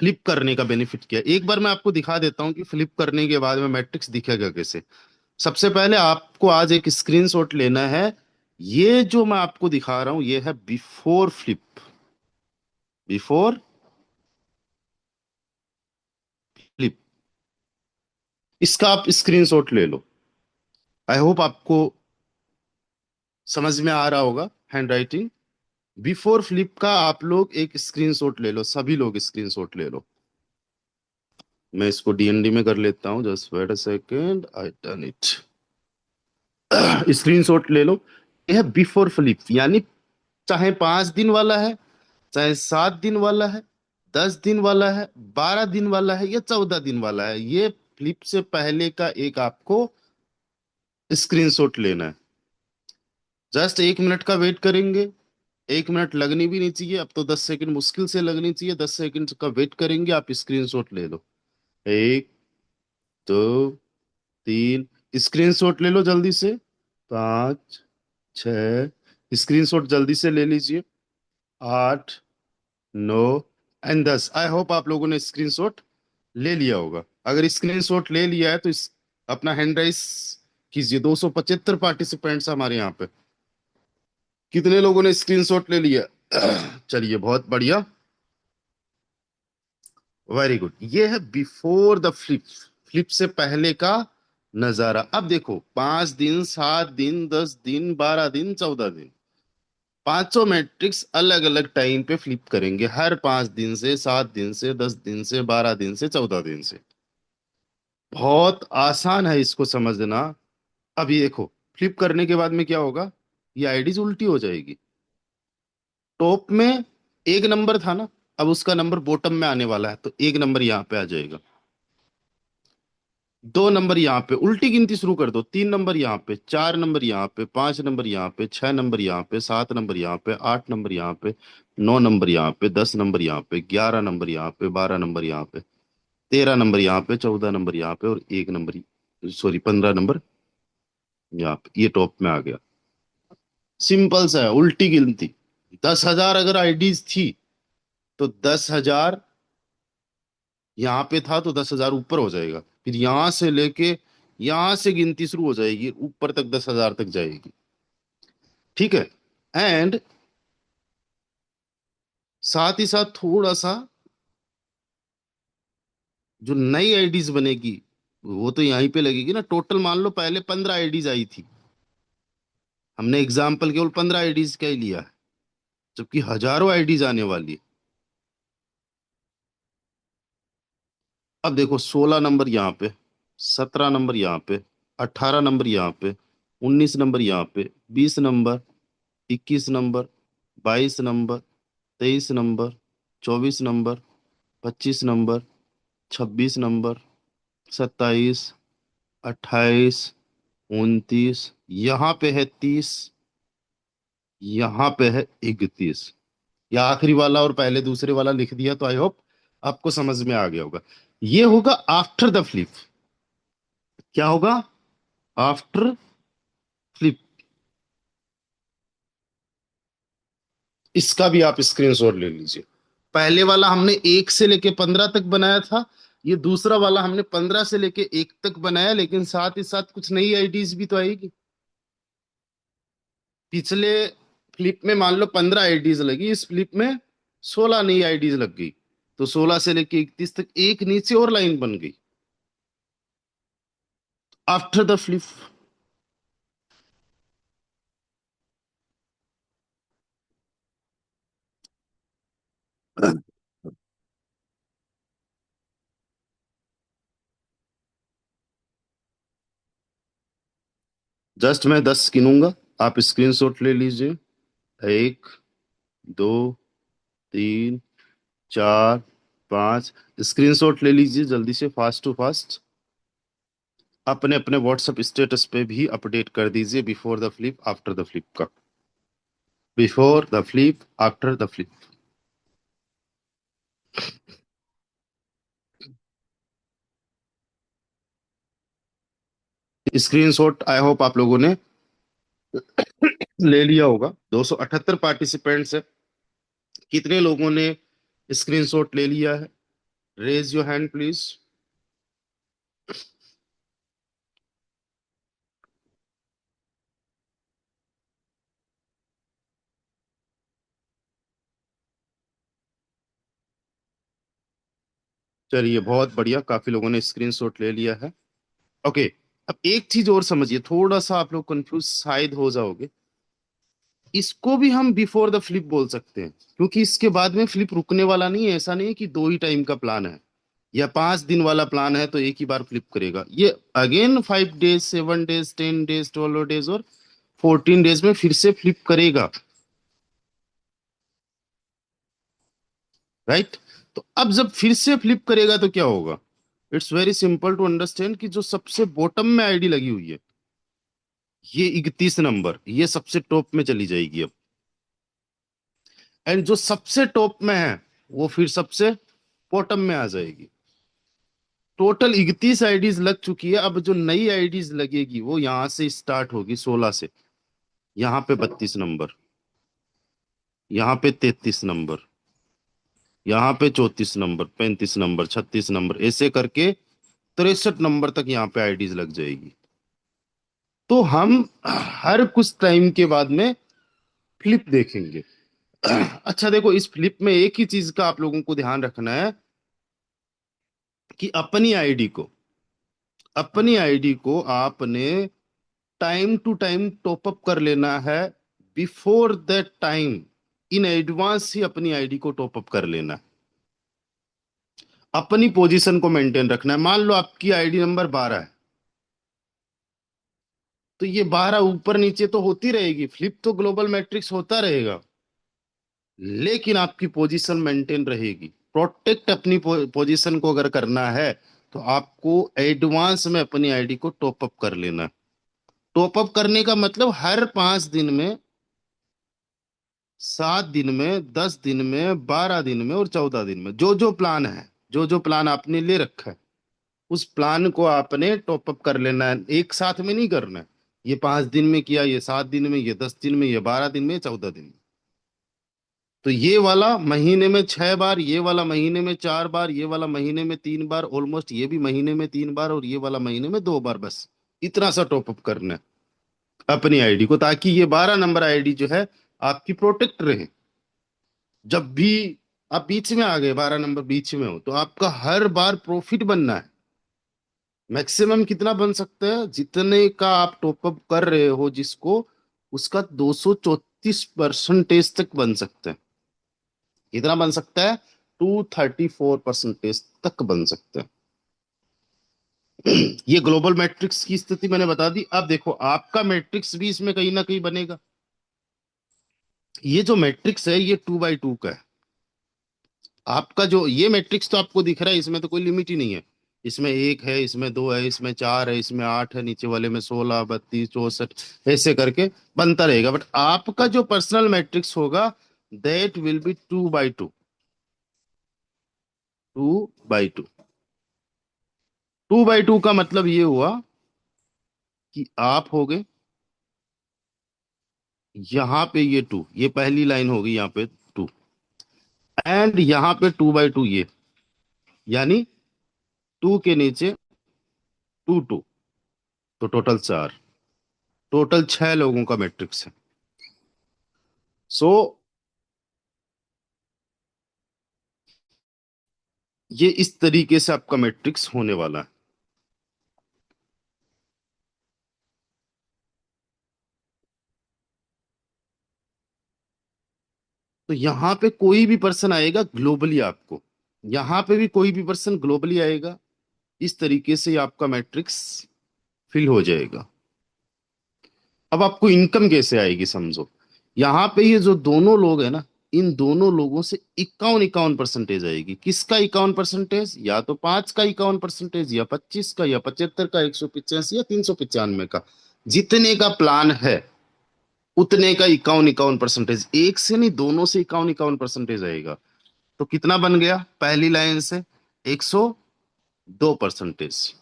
फ्लिप करने का बेनिफिट क्या है, एक बार मैं आपको दिखा देता हूँ कि फ्लिप करने के बाद में मैट्रिक्स दिखेगा कैसे। सबसे पहले आपको आज एक स्क्रीनशॉट लेना है। ये जो मैं आपको दिखा रहा हूं, ये है बिफोर फ्लिप। बिफोर फ्लिप, इसका आप स्क्रीनशॉट ले लो। आई होप आपको समझ में आ रहा होगा हैंड राइटिंग। बिफोर फ्लिप का आप लोग एक स्क्रीनशॉट ले लो, सभी लोग स्क्रीनशॉट ले लो। मैं इसको डीएनडी में कर लेता हूँ, just wait a second, I done it. Screenshot ले लो। यह है बिफोर फ्लिप, यानी चाहे 5 दिन वाला है, चाहे 7 दिन वाला है, 10 दिन वाला है, 12 दिन वाला है, या 14 दिन वाला है, ये फ्लिप से पहले का एक आपको स्क्रीनशॉट लेना है। जस्ट 1 मिनट का वेट करेंगे। 1 मिनट लगनी भी नहीं चाहिए, अब तो 10 सेकंड मुश्किल से लगनी चाहिए। 10 सेकंड का वेट करेंगे, आप स्क्रीनशॉट ले लो। 1, 2, 3, स्क्रीनशॉट ले लो जल्दी से। 5, 6, स्क्रीनशॉट जल्दी से ले लीजिए। 8, 9 एंड 10। आई होप आप लोगों ने स्क्रीनशॉट ले लिया होगा। अगर स्क्रीनशॉट ले लिया है तो इस अपना हैंड राइज कीजिए। 275 पार्टिसिपेंट्स हमारे यहाँ पे। कितने लोगों ने स्क्रीनशॉट ले लिया? चलिए, बहुत बढ़िया, वेरी गुड। ये है बिफोर द फ्लिप, फ्लिप से पहले का नजारा। अब देखो, 5 दिन, 7 दिन, 10 दिन, 12 दिन, 14 दिन, पांचों मैट्रिक्स अलग अलग टाइम पे फ्लिप करेंगे। हर 5 दिन से, 7 दिन से, 10 दिन से, 12 दिन से, 14 दिन से। बहुत आसान है इसको समझना। अभी देखो, फ्लिप करने के बाद में क्या होगा? ये आईडीज उल्टी हो जाएगी। टॉप में एक नंबर था ना, अब उसका नंबर बॉटम में आने वाला है, तो एक नंबर यहाँ पे आ जाएगा। 2 नंबर यहाँ पे, उल्टी गिनती शुरू कर दो। 3 नंबर यहाँ पे, 4 नंबर यहाँ पे, 5 नंबर यहाँ पे, 6 नंबर यहाँ पे, 7 नंबर यहाँ पे, 8 नंबर यहाँ पे, 9 नंबर यहाँ पे, 10 नंबर यहाँ पे, 11 नंबर यहाँ पे, 12 नंबर यहाँ पे, 13 नंबर यहाँ पे, 14 नंबर यहाँ पे, और 1 नंबर, सॉरी, 15 नंबर यहाँ पे। ये टॉप में आ गया। सिंपल सा है, उल्टी गिनती। 10,000 अगर आईडीज थी, तो 10,000 यहाँ पे था, तो 10,000 ऊपर हो जाएगा। फिर यहाँ से लेके यहां से गिनती शुरू हो जाएगी, ऊपर तक 10,000 तक जाएगी। ठीक है। एंड साथ ही साथ थोड़ा सा जो नई आईडीज बनेगी वो तो यहीं पे लगेगी ना। टोटल मान लो पहले 15 आईडीज आई थी, हमने एग्जाम्पल केवल 15 आईडीज का ही लिया है, जबकि हजारों आईडीज आने वाली है। अब देखो 16 नंबर यहाँ पे, 17 नंबर यहाँ पे, 18 नंबर यहाँ पे, 19 नंबर यहाँ पे, 20 number, 21 number, 22 number, 23 number, 24 number, 25 number, 26 number, 27, 28, 29, यहाँ पे है 30, यहाँ पे है 31। या आखिरी वाला और पहले दूसरे वाला लिख दिया तो आई होप आपको समझ में आ गया होगा। ये होगा आफ्टर द फ्लिप। क्या होगा? After flip. इसका भी आप स्क्रीनशॉट ले लीजिए। पहले वाला हमने 1 से लेके 15 तक बनाया था, ये दूसरा वाला हमने 15 से लेके 1 तक बनाया, लेकिन साथ ही साथ कुछ नई आईडीज भी तो आएगी। पिछले फ्लिप में मान लो 15 आईडीज लगी, इस फ्लिप में 16 नई आईडीज लग गई, तो 16 से लेके 31 तक एक नीचे और लाइन बन गई आफ्टर द फ्लिप। जस्ट मैं 10 गिनूंगा, आप स्क्रीनशॉट ले लीजिए। 1, 2, 3, 4, 5। स्क्रीनशॉट ले लीजिए जल्दी से, फास्ट टू फास्ट। अपने अपने व्हाट्सएप स्टेटस पे भी अपडेट कर दीजिए before the flip after the flip का। Before the flip after the flip. Screenshot I hope आप लोगों ने ले लिया होगा। 278 पार्टिसिपेंट्स है, कितने लोगों ने स्क्रीनशॉट ले लिया है? Raise your hand please. चलिए बहुत बढ़िया, काफी लोगों ने स्क्रीनशॉट ले लिया है। ओके। अब एक चीज और समझिए, थोड़ा सा आप लोग कंफ्यूज शायद हो जाओगे। इसको भी हम बिफोर द फ्लिप बोल सकते हैं, क्योंकि इसके बाद में फ्लिप रुकने वाला नहीं है। ऐसा नहीं है कि 2 ही टाइम का प्लान है या 5 दिन वाला प्लान है तो एक ही बार फ्लिप करेगा। ये again 5 days, 7 days, 10 days, 12 days और 14 डेज में फिर से फ्लिप करेगा। राइट। तो अब जब फिर से फ्लिप करेगा तो क्या होगा? It's very simple to understand कि जो सबसे बॉटम में आईडी लगी हुई है, ये 31 नंबर, ये सबसे टॉप में चली जाएगी अब। एंड जो सबसे टॉप में है वो फिर सबसे बॉटम में आ जाएगी। टोटल 31 आईडीज लग चुकी है, अब जो नई आईडीज लगेगी वो यहां से स्टार्ट होगी 16 से। यहाँ पे 32 नंबर, यहाँ पे 33 नंबर, यहाँ पे 34 नंबर, 35 नंबर, 36 नंबर, ऐसे करके 63 नंबर तक यहाँ पे आईडीज लग जाएगी। तो हम हर कुछ टाइम के बाद में फ्लिप देखेंगे। अच्छा देखो, इस फ्लिप में एक ही चीज का आप लोगों को ध्यान रखना है कि अपनी आईडी को आपने time to time top up कर लेना है। Before that time, in advance ही अपनी आईडी को टॉप अप कर लेना है। अपनी पोजीशन को मेंटेन रखना है। मान लो आपकी आईडी नंबर 12 है, तो ये 12 ऊपर नीचे तो होती रहेगी, फ्लिप तो ग्लोबल मैट्रिक्स होता रहेगा, लेकिन आपकी पोजीशन मेंटेन रहेगी। प्रोटेक्ट अपनी पोजीशन को अगर करना है तो आपको एडवांस में अपनी आईडी को टॉप अप कर लेना है। टॉप अप करने का मतलब हर 5 दिन में, 7 दिन में, 10 दिन में, 12 दिन में और 14 दिन में जो जो प्लान है, जो जो प्लान आपने ले रखा है, उस प्लान को आपने टॉप अप कर लेना है। एक साथ में नहीं करना है। ये 5 दिन में किया, ये 7 दिन में, ये 10 दिन में, ये 12 दिन में, 14 दिन में। तो ये वाला महीने में 6 बार, ये वाला महीने में 4 बार, ये वाला महीने में 3 बार, ऑलमोस्ट ये भी महीने में 3 बार, और ये वाला महीने में 2 बार, बस इतना सा टॉपअप करना है अपनी आईडी को, ताकि ये 12 नंबर आईडी जो है आपकी प्रोटेक्ट रहे। जब भी आप बीच में आ गए, 12 नंबर बीच में हो, तो आपका हर बार प्रॉफिट बनना है। मैक्सिमम कितना बन सकता है, जितने का आप टॉपअप कर रहे हो जिसको, उसका 234% तक बन सकता है। कितना बन सकता है? 234% तक बन सकता है। ये ग्लोबल मैट्रिक्स की स्थिति मैंने बता दी। अब देखो आपका मैट्रिक्स भी इसमें कहीं ना कहीं बनेगा। ये जो मैट्रिक्स है ये 2x2 का है। आपका जो ये मैट्रिक्स तो आपको दिख रहा है, इसमें तो कोई लिमिट ही नहीं है। इसमें 1 है, इसमें 2 है, इसमें 4 है, इसमें 8 है, नीचे वाले में 16, 32, 64, ऐसे करके बनता रहेगा। बट आपका जो पर्सनल मैट्रिक्स होगा, that will be 2x2। 2x2। 2x2 का मतलब ये हुआ कि आप हो गए यहां पे ये 2, ये पहली लाइन होगी यहाँ पे 2, एंड यहाँ पे 2x2 ये, यानी 2 के नीचे 2 2, तो टोटल 4, टोटल 6 लोगों का मैट्रिक्स है। सो ये इस तरीके से आपका मैट्रिक्स होने वाला है। तो यहां पे कोई भी पर्सन आएगा ग्लोबली, आपको यहां पे भी कोई भी पर्सन ग्लोबली आएगा, इस तरीके से आपका मैट्रिक्स फिल हो जाएगा। अब आपको इनकम कैसे आएगी समझो। यहाँ पे ये जो दोनों लोग हैं ना, इन दोनों लोगों से 51-51% आएगी। किसका 51%? या तो 5 का 51%, या 25 का, या 75 का, 185, या 395 का। जितने का प्लान है उतने का 51-51%, एक से नहीं, दोनों से 51-51% आएगा। तो कितना बन गया पहली लाइन से? 102%।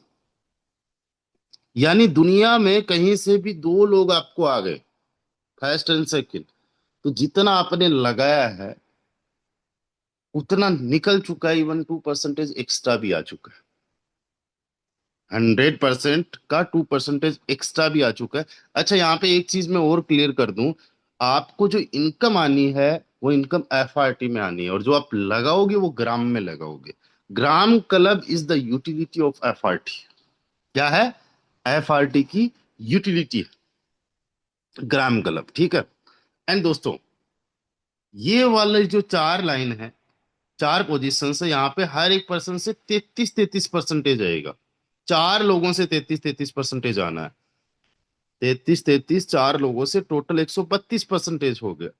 यानी दुनिया में कहीं से भी 2 लोग आपको आ गए, फर्स्ट एंड सेकंड, तो जितना आपने लगाया है उतना निकल चुका है। 2% एक्स्ट्रा भी आ चुका है। 100% का 2% एक्स्ट्रा भी आ चुका है। अच्छा, यहाँ पे एक चीज मैं और क्लियर कर दूं, आपको जो इनकम आनी है वो इनकम एफआरटी में आनी है, और जो आप लगाओगे वो ग्राम में लगाओगे। Gram club is the utility of FRT. क्या है? एफआरटी की यूटिलिटी है ग्राम क्लब, ठीक है। एंड दोस्तों, ये वाले जो 4 लाइन है, 4 पोजीशन से, यहाँ पे हर एक पर्सन से 33-33% आएगा। 4 लोगों से 33-33% आना है। 33-33, 4 लोगों से टोटल 132% हो गया।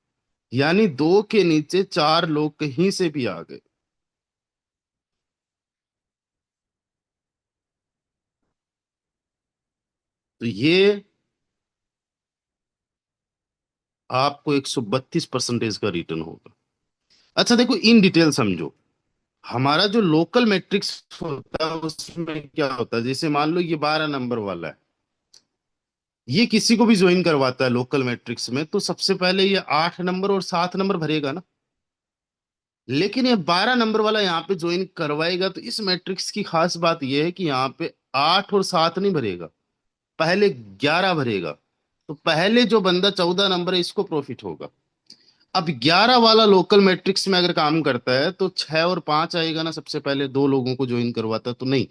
यानी 2 के नीचे 4 लोग कहीं से भी आ गए, तो ये आपको 132% का रिटर्न होगा। अच्छा देखो, इन डिटेल समझो। हमारा जो लोकल मैट्रिक्स होता है उसमें क्या होता है, जैसे मान लो ये 12 नंबर वाला है, ये किसी को भी ज्वाइन करवाता है लोकल मैट्रिक्स में, तो सबसे पहले ये 8 नंबर और 7 नंबर भरेगा ना। लेकिन ये 12 नंबर वाला यहाँ पे ज्वाइन करवाएगा, तो इस मैट्रिक्स की खास बात ये है कि यहाँ पे 8 और 7 नहीं भरेगा, पहले 11 भरेगा। तो पहले जो बंदा 14 नंबर है, इसको प्रॉफिट होगा। अब 11 वाला लोकल मैट्रिक्स में अगर काम करता है तो 6 और 5 आएगा ना, सबसे पहले 2 लोगों को ज्वाइन करवाता है तो नहीं।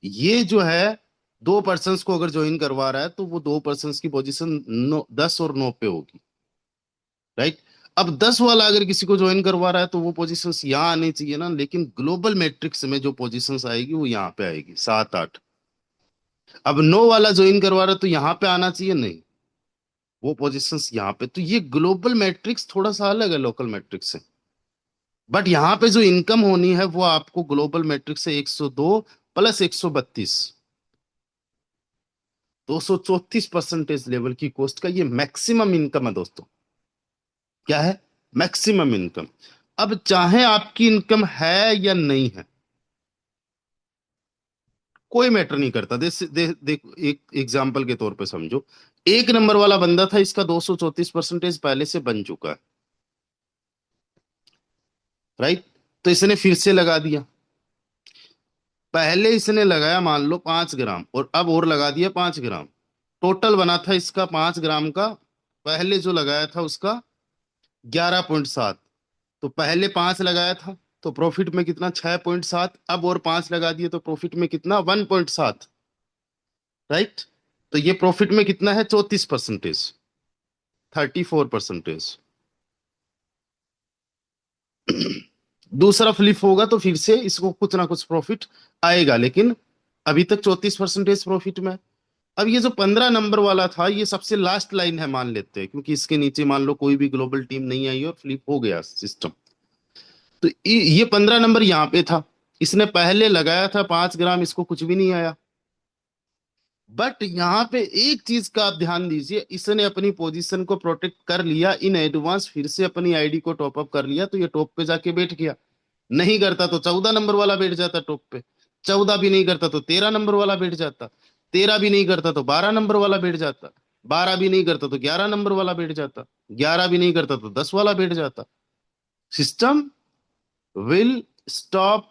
ये जो है 2 पर्सन को अगर ज्वाइन करवा रहा है, तो वो 2 पर्सन की पोजीशन 10 और 9 पे होगी, राइट। अब 10 वाला अगर किसी को ज्वाइन करवा रहा है तो वो पोजीशंस यहाँ आनी चाहिए ना, लेकिन ग्लोबल मैट्रिक्स में जो पोजीशंस आएगी वो यहाँ पे आएगी, 7 8। अब 9 वाला ज्वाइन करवा रहा है तो यहाँ पे आना चाहिए, नहीं, वो पोजीशंस यहाँ पे। तो ये ग्लोबल मैट्रिक्स थोड़ा सा अलग है लोकल मैट्रिक्स से। बट यहाँ पे जो इनकम होनी है वो आपको ग्लोबल मैट्रिक्स से 102 प्लस 132, 234% लेवल की कॉस्ट का ये मैक्सिमम इनकम है दोस्तों। क्या है? Maximum income. अब चाहे आपकी इनकम है या नहीं है, कोई मैटर नहीं करता। देख एक एग्जाम्पल के तौर पे समझो, 1 नंबर वाला बंदा था, इसका 234% पहले से बन चुका है। राइट। तो इसने फिर से लगा दिया। पहले इसने लगाया मान लो 5 ग्राम, और अब और लगा दिया 5 ग्राम। टोटल बना था इसका 5 ग्राम का, पहले जो लगाया था उसका 11.7। तो पहले 5 लगाया था तो प्रॉफिट में कितना, 6.7। अब और 5 लगा दिए तो प्रॉफिट में कितना, 1.7। राइट। तो ये प्रॉफिट में कितना है, 34%, 34%। दूसरा फ्लिप होगा तो फिर से इसको कुछ ना कुछ प्रॉफिट आएगा, लेकिन अभी तक 34% प्रॉफिट में है। अब ये जो 15 नंबर वाला था, ये सबसे लास्ट लाइन है मान लेते हैं, क्योंकि इसके नीचे मान लो कोई भी ग्लोबल टीम नहीं आई और फ्लिप हो गया सिस्टम। तो ये 15 नंबर यहाँ पे था। इसने पहले लगाया था 5 ग्राम, इसको कुछ भी नहीं आया। बट यहाँ पे एक चीज का आप ध्यान दीजिए, इसने अपनी पोजीशन को प्रोटेक्ट कर लिया इन एडवांस, फिर से अपनी आईडी को टॉप अप कर लिया, तो ये टॉप पे जाके बैठ गया। नहीं करता तो 14 नंबर वाला बैठ जाता टॉप पे। 14 भी नहीं करता तो 13 नंबर वाला बैठ जाता। 13 भी नहीं करता तो 12 नंबर वाला बैठ जाता। 12 भी नहीं करता तो 11 नंबर वाला बैठ जाता। 11 भी नहीं करता तो 10 वाला बैठ जाता। System will stop,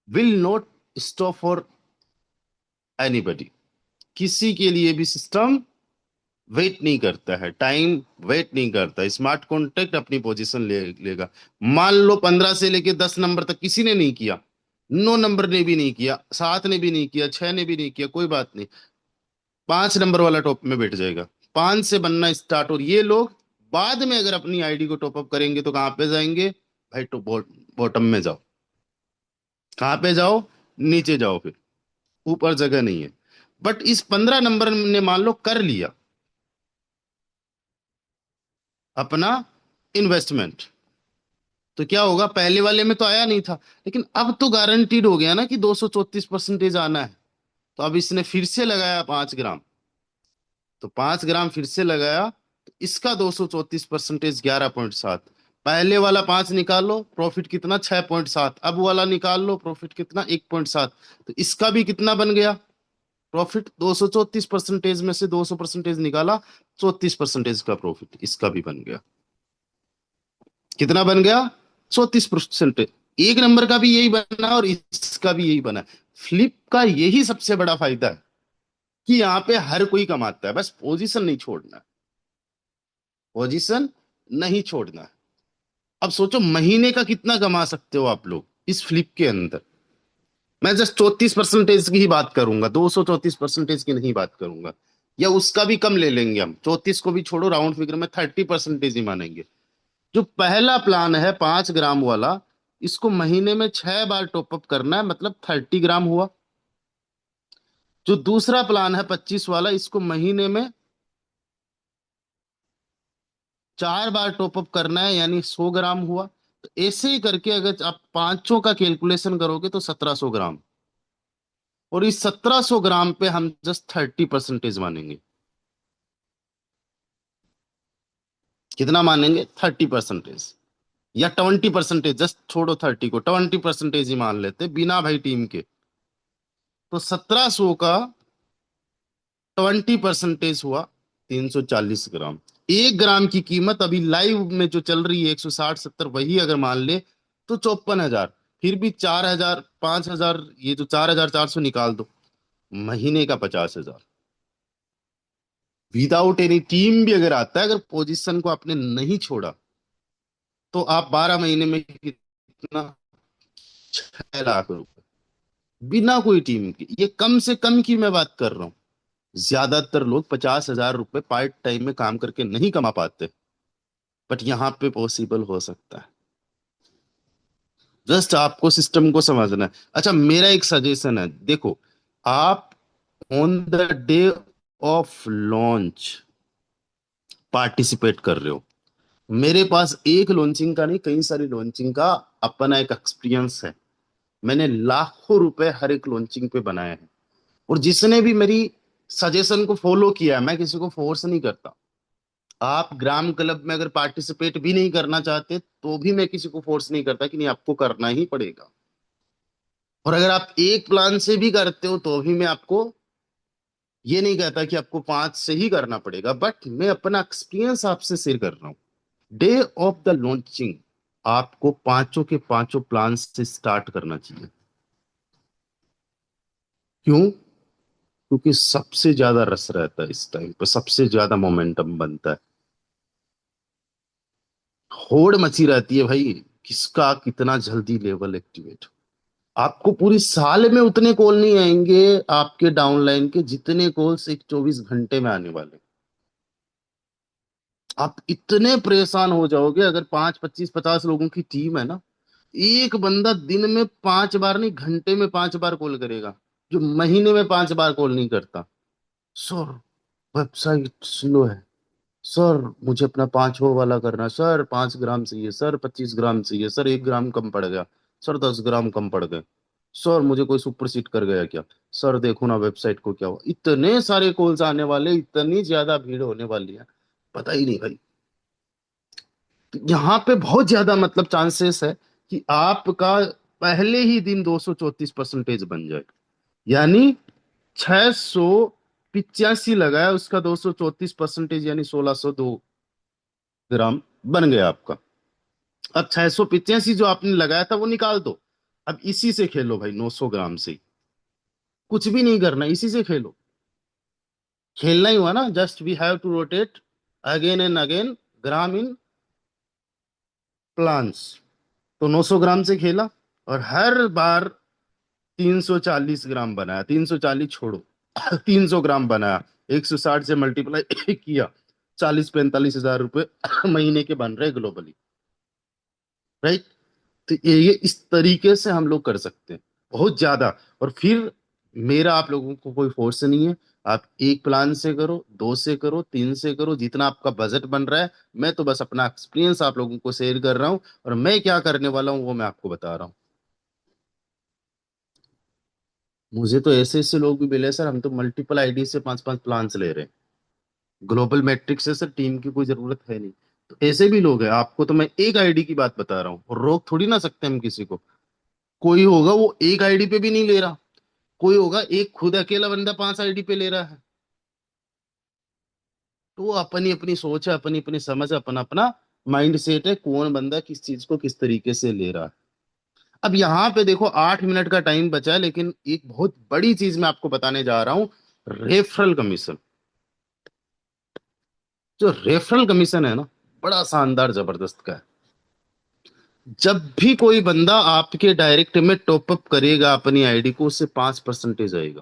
will not stop for anybody. किसी के लिए भी सिस्टम वेट नहीं करता है, टाइम वेट नहीं करता। स्मार्ट कॉन्ट्रैक्ट अपनी पोजीशन लेगा। मान लो 15 से लेके 10 नंबर तक किसी ने नहीं किया, 9 नंबर ने भी नहीं किया, 7 ने भी नहीं किया, 6 ने भी नहीं किया, कोई बात नहीं। 5 नंबर वाला टॉप में बैठ जाएगा। 5 से बनना स्टार्ट। और ये लोग बाद में अगर अपनी आईडी को टॉप अप करेंगे तो कहाँ पे जाएंगे भाई, तो बॉटम में जाओ। कहाँ पे जाओ, नीचे जाओ, फिर ऊपर जगह नहीं है। बट इस 15 नंबर ने मान लो कर लिया अपना इन्वेस्टमेंट, तो क्या होगा, पहले वाले में तो आया नहीं था, लेकिन अब तो गारंटीड हो गया ना कि 234% आना है। तो अब इसने फिर से लगाया 5 ग्राम, तो 5 ग्राम फिर से लगाया, तो इसका 234%, 11.7। पहले वाला 5 निकालो, प्रॉफिट कितना, 6.7। अब वाला निकाल लो, प्रॉफिट कितना, 1.7। तो इसका भी कितना बन गया प्रॉफिट, 234% में से 200% निकाला, 34% का प्रॉफिट इसका भी बन गया। कितना बन गया, 34%। एक नंबर का भी यही बना और इसका भी यही बना। फ्लिप का यही सबसे बड़ा फायदा है कि यहाँ पे हर कोई कमाता है, बस पोजीशन नहीं छोड़ना है। पोजीशन नहीं छोड़ना है। अब सोचो महीने का कितना कमा सकते हो आप लोग इस फ्लिप के अंदर। मैं जस्ट 34% की ही बात करूंगा, 234% की नहीं बात करूंगा, या उसका भी कम ले लेंगे हम, 34 को भी छोड़ो, राउंड फिगर में 30% ही मानेंगे। जो पहला प्लान है 5 ग्राम वाला, इसको महीने में 6 बार टॉपअप करना है, मतलब 30 ग्राम हुआ। जो दूसरा प्लान है 25 वाला, इसको महीने में 4 बार टॉपअप करना है, यानी 100 ग्राम हुआ। तो ऐसे ही करके अगर आप पांचों का कैलकुलेशन करोगे तो 1700 ग्राम। और इस 1700 ग्राम पे हम जस्ट 30% मानेंगे। कितना मानेंगे, 30%, या 20%, जस्ट छोड़ो 30 को, 20% ही मान लेते बिना भाई टीम के। तो 1700 का 20% हुआ 340 ग्राम। 1 ग्राम की कीमत अभी लाइव में जो चल रही है 160-70, वही अगर मान ले तो 54,000। फिर भी 4,000, 5,000, ये जो 4,400 निकाल दो, महीने का 50,000। विदाउट एनी टीम भी अगर आता है, अगर पोजीशन को आपने नहीं छोड़ा, तो आप 12 महीने में कितना, 6 लाख रुपए बिना कोई टीम की। ये कम से कम की मैं बात कर रहा हूँ। ज्यादातर लोग 50,000 रुपए पार्ट टाइम में काम करके नहीं कमा पाते, बट यहाँ पे पॉसिबल हो सकता है। जस्ट आपको सिस्टम को समझना है। अच्छा, मेरा एक सजेशन है, देखो, आप on the day of launch participate कर रहे हो। मेरे पास एक लॉन्चिंग का नहीं, कई सारी लॉन्चिंग का अपना एक एक्सपीरियंस है। मैंने लाखों रुपए हर एक लॉन्चिंग पे बनाए हैं। और जिसने भी मेरी सजेशन को फॉलो किया है, मैं किसी को फोर्स नहीं करता। आप ग्राम क्लब में अगर पार्टिसिपेट भी नहीं करना चाहते तो भी मैं किसी को फोर्स नहीं करता कि नहीं आपको करना ही पड़ेगा। और अगर आप एक प्लान से भी करते हो तो भी मैं आपको ये नहीं कहता कि आपको 5 से ही करना पड़ेगा, बट मैं अपना एक्सपीरियंस आपसे शेयर कर रहा हूँ। डे ऑफ द लॉन्चिंग आपको पांचों के पांचों प्लान से स्टार्ट करना चाहिए। क्यों? क्योंकि सबसे ज्यादा रस रहता है इस टाइम पर, सबसे ज्यादा मोमेंटम बनता है, होड़ मची रहती है भाई, किसका कितना जल्दी लेवल एक्टिवेट। आपको पूरी साल में उतने कॉल नहीं आएंगे आपके डाउनलाइन के, जितने कॉल्स एक 24 घंटे में आने वाले। आप इतने परेशान हो जाओगे, अगर 5, 25, 50 लोगों की टीम है ना, एक बंदा दिन में 5 बार नहीं, घंटे में 5 बार कॉल करेगा, जो महीने में 5 बार कॉल नहीं करता। सर, वेबसाइट स्लो है। सर, मुझे अपना 5 वो वाला करना है। सर, 5 ग्राम चाहिए। सर, 25 ग्राम चाहिए। सर, 1 ग्राम कम पड़ गया। सर, 10 ग्राम कम पड़ गए। सर, मुझे कोई सुपर सीट कर गया क्या? सर, देखो ना वेबसाइट को क्या हुआ। इतने सारे कॉल्स आने वाले, इतनी ज्यादा भीड़ होने वाली है, पता ही नहीं भाई। तो यहाँ पे बहुत ज्यादा मतलब चांसेस है कि आपका पहले ही दिन 234% बन जाए। यानी 685 लगाया, उसका 234% यानी 1602 ग्राम बन गया आपका। अब 685 जो आपने लगाया था वो निकाल दो। अब इसी से खेलो भाई, 900 ग्राम से ही। कुछ भी नहीं करना, इसी से खेलो। खेलना ही हुआ ना, just we have to rotate again and again gram in plants. तो 900 ग्राम से खेला, और हर बार 340 ग्राम बनाया। 340 छोड़ो, 300 ग्राम बनाया। 160 से मल्टीप्लाई किया, 40-45 हजार रुपए महीने के बन रहे ग्लोबली, राइट? तो ये इस तरीके से हम लोग कर सकते हैं, बहुत ज्यादा। और फिर मेरा आप लोगों को कोई फोर्स नहीं है, आप एक प्लान से करो, 2 से करो, 3 से करो, जितना आपका बजट बन रहा है। मैं तो बस अपना एक्सपीरियंस आप लोगों को शेयर कर रहा हूँ, और मैं क्या करने वाला हूँ वो मैं आपको बता रहा हूँ। मुझे तो ऐसे ऐसे लोग भी मिले सर, हम तो मल्टीपल आईडी से 5-5 प्लान्स ले रहे हैं। ग्लोबल मैट्रिक्स है सर, टीम की कोई जरूरत है नहीं। तो ऐसे भी लोग हैं, आपको तो मैं एक आईडी की बात बता रहा हूँ, और रोक थोड़ी ना सकते हम किसी को। कोई होगा वो एक आईडी पे भी नहीं ले रहा, कोई होगा एक खुद अकेला बंदा 5 आईडी पे ले रहा है। तो वो अपनी अपनी सोच है, अपनी अपनी समझ है, अपना अपना माइंड सेट है, कौन बंदा किस चीज को किस तरीके से ले रहा है। अब यहाँ पे देखो 8 मिनट का टाइम बचा है, लेकिन एक बहुत बड़ी चीज मैं आपको बताने जा रहा हूँ। रेफरल कमीशन, जो रेफरल कमीशन है ना, बड़ा शानदार जबरदस्त का है। जब भी कोई बंदा आपके डायरेक्ट में टॉपअप करेगा अपनी आईडी को, उससे 5% आएगा।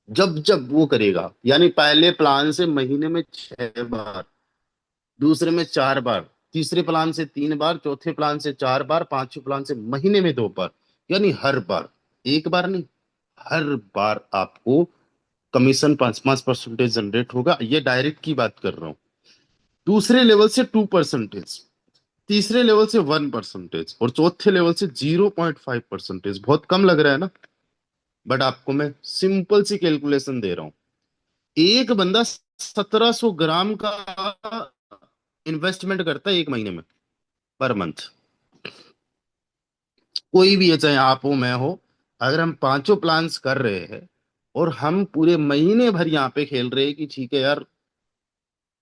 जब जब वो करेगा, यानी पहले प्लान से महीने में 6 बार, दूसरे में 4 बार, तीसरे प्लान से 3 बार, चौथे प्लान से 4 बार, पांचवें प्लान से महीने में 2 बार, यानी हर बार, एक बार नहीं, हर बार आपको कमीशन 5-5% जनरेट होगा। ये डायरेक्ट की बात कर रहा हूँ। दूसरे लेवल से 2%, तीसरे लेवल से 1%, और चौथे लेवल से 0.5%। बहुत कम लग रहा है ना, बट आपको मैं सिंपल सी कैलकुलेशन दे रहा हूँ। एक बंदा 1700 ग्राम का इन्वेस्टमेंट करता है एक महीने में, पर मंथ। कोई भी है, चाहे आप हो, मैं हो, अगर हम पांचों प्लान्स कर रहे हैं, और हम पूरे महीने भर यहाँ पे खेल रहे हैं कि ठीक है यार,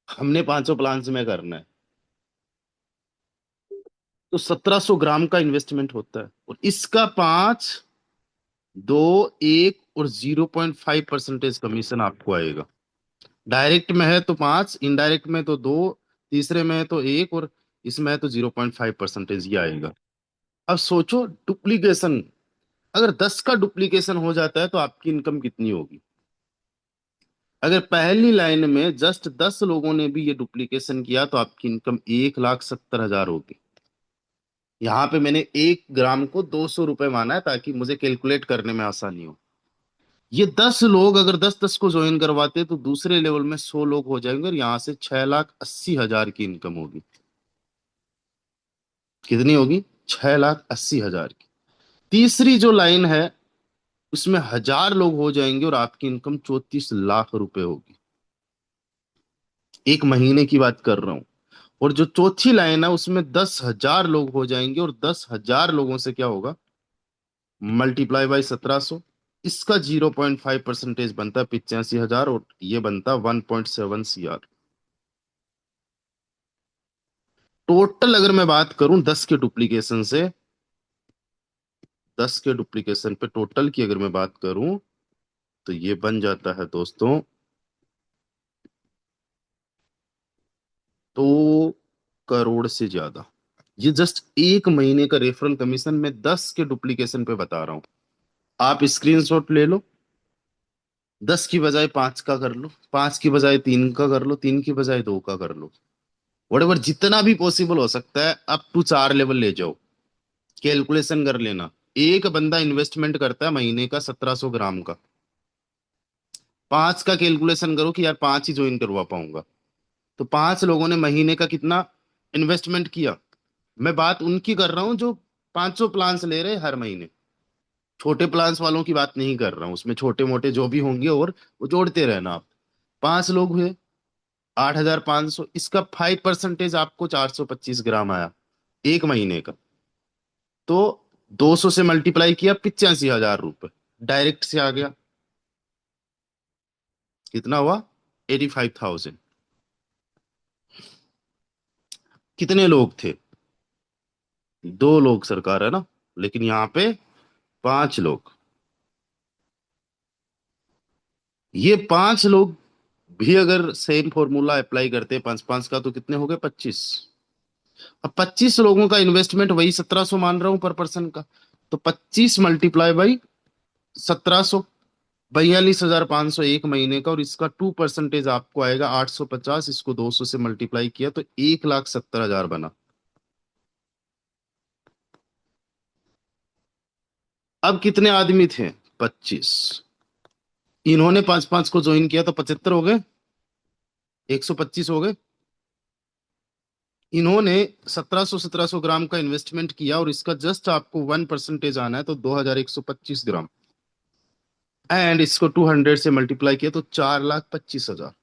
हमने पांचों प्लान्स में करना है, तो 1700 ग्राम का इन्वेस्टमेंट होता है। और इसका 5, 2, 1 और 0.5% कमीशन आपको आएगा। डायरेक्ट में है तो 5, इनडायरेक्ट में तो 2, तीसरे में है तो 1, और इसमें है तो 0.5% ही आएगा। अब सोचो डुप्लीकेशन, अगर 10 का डुप्लीकेशन हो जाता है तो आपकी इनकम कितनी होगी? अगर पहली लाइन में जस्ट 10 लोगों ने भी ये डुप्लीकेशन किया तो आपकी इनकम 1,70,000 होगी। यहाँ पे मैंने 1 ग्राम को 200 रुपए माना है, ताकि मुझे कैलकुलेट करने में आसानी हो। ये 10 लोग अगर 10-10 को ज्वाइन करवाते तो दूसरे लेवल में 100 लोग हो जाएंगे, और यहाँ से 6,80,000 की इनकम होगी। कितनी होगी? 6,80,000 की। तीसरी जो लाइन है, उसमें 1,000 लोग हो जाएंगे, और आपकी इनकम 34 लाख रुपए होगी। एक महीने की बात कर रहा हूँ। और जो चौथी लाइन है, उसमें 10,000 लोग हो जाएंगे, और 10,000 लोगों से क्या होगा? Multiply by 1700। इसका 0.5% बनता है 85,000, और ये बनता 1.7 CR। टोटल अगर मैं बात करूं 10 के डुप्लीकेशन से, 10 के डुप्लीकेशन पे टोटल की अगर मैं बात करूं तो ये बन जाता है दोस्तों 2 करोड़ से ज्यादा। ये जस्ट एक महीने का रेफरल कमीशन मैं 10 के डुप्लीकेशन पे बता रहा हूं। आप स्क्रीनशॉट ले लो, 10 की बजाय 5 का कर लो, 5 की बजाय 3 का कर लो, 3 की बजाय 2 का कर लो। वटेवर जितना भी पॉसिबल हो सकता है अप टू 4 लेवल ले जाओ। कैलकुलेशन कर लेना, एक बंदा इन्वेस्टमेंट करता है महीने का 1700 ग्राम का। 5 का कैलकुलेशन करो कि यार 5 ही ज्वाइन करवा पाऊंगा, तो 5 लोगों ने महीने का कितना इन्वेस्टमेंट किया। मैं बात उनकी कर रहा हूं जो 500 प्लान्स ले रहे हैं हर महीने। छोटे प्लान्स वालों की बात नहीं कर रहा हूं, उसमें छोटे मोटे जो भी होंगे और वो जोड़ते रहना आप। 5 लोग हुए, 8500, इसका 5% आपको 425 ग्राम आया एक महीने का। तो 200 से मल्टीप्लाई किया, 85,000 रुपये डायरेक्ट से आ गया। कितना हुआ? 85,000। कितने लोग थे? 2 लोग सरकार, है ना, लेकिन यहाँ पे 5 लोग। ये 5 लोग भी अगर सेम फॉर्मूला अप्लाई करते हैं 5-5 का, तो कितने हो गए? 25। अब 25 लोगों का इन्वेस्टमेंट वही 1700 मान रहा हूं पर पर्सन का। तो 25 मल्टीप्लाई बाई 1700, 42,500 एक महीने का। और इसका 2% आपको आएगा 850। इसको 200 से मल्टीप्लाई किया तो 1,70,000 बना। अब कितने आदमी थे? 25। इन्होंने 5-5 को ज्वाइन किया तो 75 हो गए, 125 हो गए। इन्होंने 1700 ग्राम का इन्वेस्टमेंट किया और इसका जस्ट आपको 1% आना है, तो 2,125 ग्राम। एंड इसको 200 से मल्टीप्लाई किया तो 4,25,000।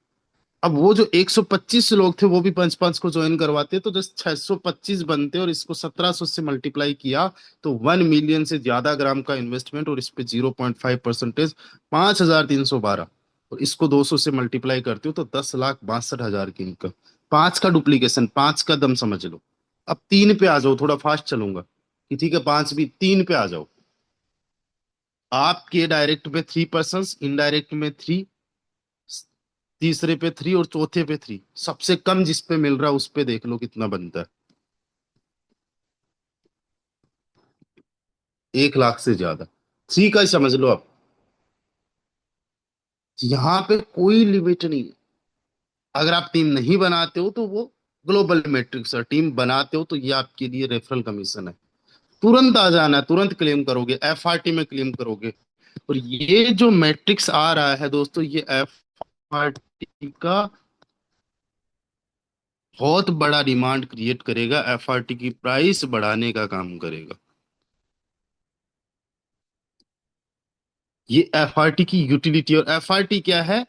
अब वो जो 125 लोग थे वो भी 5-5 को ज्वाइन करवाते तो जस्ट 625 बनते, और इसको 1700 से मल्टीप्लाई किया तो 1 मिलियन से ज्यादा ग्राम का इन्वेस्टमेंट, और इस पे 0.5%, 5,312। और इसको 200 से मल्टीप्लाई करते हो तो 10,62,000 की इनकम। 5 का डुप्लीकेशन, 5 का दम समझ लो। अब 3 पे आ जाओ, थोड़ा फास्ट चलूंगा कि ठीक है, 5 भी 3 पे आ जाओ। आपके डायरेक्ट में 3 पर्सन, इनडायरेक्ट में 3, तीसरे पे 3 और चौथे पे 3। सबसे कम जिस पे मिल रहा है उस पे देख लो कितना बनता है। 1 लाख से ज्यादा। 3 का ही समझ लो आप। यहाँ पे कोई लिमिट नहीं है। अगर आप टीम नहीं बनाते हो तो वो ग्लोबल मैट्रिक्स है, टीम बनाते हो तो ये आपके लिए रेफरल कमीशन है। तुरंत आ जाना है, तुरंत क्लेम करोगे, एफआरटी में क्लेम करोगे। और ये जो मैट्रिक्स आ रहा है दोस्तों, ये एफआरटी का बहुत बड़ा डिमांड क्रिएट करेगा, एफआरटी की प्राइस बढ़ाने का काम करेगा। ये एफआरटी की यूटिलिटी, और एफआरटी क्या है?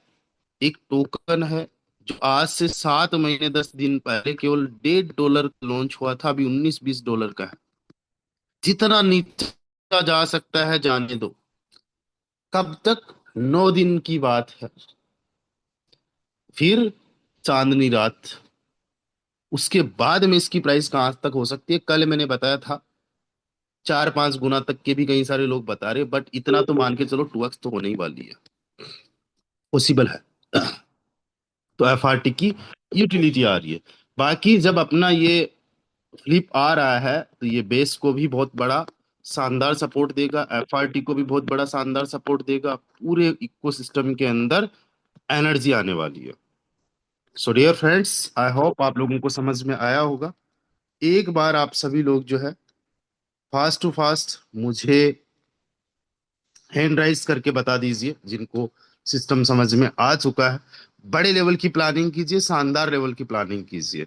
एक टोकन है जो आज से 7 महीने 10 दिन पहले केवल $1.5 लॉन्च हुआ था, अभी 19-20 डॉलर का है। जितना नीचे जा सकता है जाने दो। कब तक? 9 दिन की बात है, फिर चांदनी रात। उसके बाद में इसकी प्राइस कहां तक हो सकती है? कल मैंने बताया था 4-5 गुना तक के भी कई सारे लोग बता रहे, बट इतना तो मान के चलो 2x तो होने ही वाली है, पॉसिबल है। तो एफआरटी की यूटिलिटी आ रही है। बाकी जब अपना ये फ्लिप आ रहा है तो ये बेस को भी बहुत बड़ा शानदार सपोर्ट देगा, एफआरटी को भी बहुत बड़ा शानदार सपोर्ट देगा। पूरे इकोसिस्टम के अंदर एनर्जी आने वाली है। So dear friends, I hope आप लोगों को समझ में आया होगा। एक बार आप सभी लोग जो है फास्ट टू फास्ट मुझे हैंड राइज करके बता दीजिए जिनको सिस्टम समझ में आ चुका है। बड़े लेवल की प्लानिंग कीजिए, शानदार लेवल की प्लानिंग कीजिए।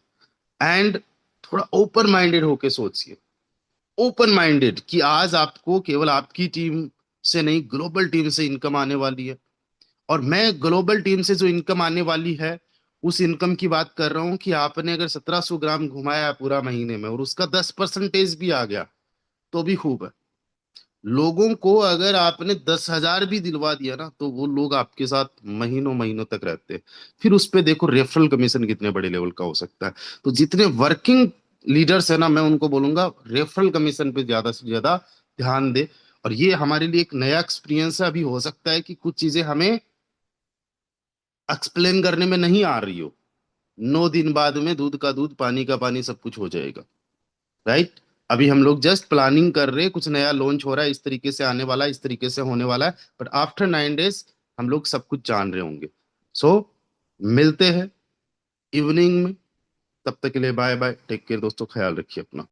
एंड थोड़ा ओपन माइंडेड होके सोचिए। ओपन माइंडेड कि आज आपको केवल आपकी टीम से नहीं, ग्लोबल टीम से इनकम आने वाली है। और मैं ग्लोबल टीम से जो इनकम आने वाली है उस इनकम की बात कर रहा हूं कि आपने अगर 1700 ग्राम घुमाया पूरा महीने में और उसका 10% भी आ गया तो भी खूब है। लोगों को अगर आपने 10,000 भी दिलवा दिया ना, तो वो लोग आपके साथ महीनों महीनों तक रहते हैं। फिर उस पे देखो रेफरल कमीशन कितने बड़े लेवल का हो सकता है। तो जितने वर्किंग लीडर्स है ना, मैं उनको बोलूंगा रेफरल कमीशन पे ज्यादा से ज्यादा ध्यान दे। और ये हमारे लिए एक नया एक्सपीरियंस है, अभी हो सकता है कि कुछ चीजें हमें एक्सप्लेन करने में नहीं आ रही हो, 9 दिन बाद में दूध का दूध पानी का पानी सब कुछ हो जाएगा। राइट। अभी हम लोग जस्ट प्लानिंग कर रहे हैं, कुछ नया लॉन्च हो रहा है, इस तरीके से आने वाला है, इस तरीके से होने वाला है, बट आफ्टर 9 डेज हम लोग सब कुछ जान रहे होंगे। सो मिलते हैं इवनिंग में। तब तक के लिए बाय बाय, टेक केयर दोस्तों, ख्याल रखिए अपना।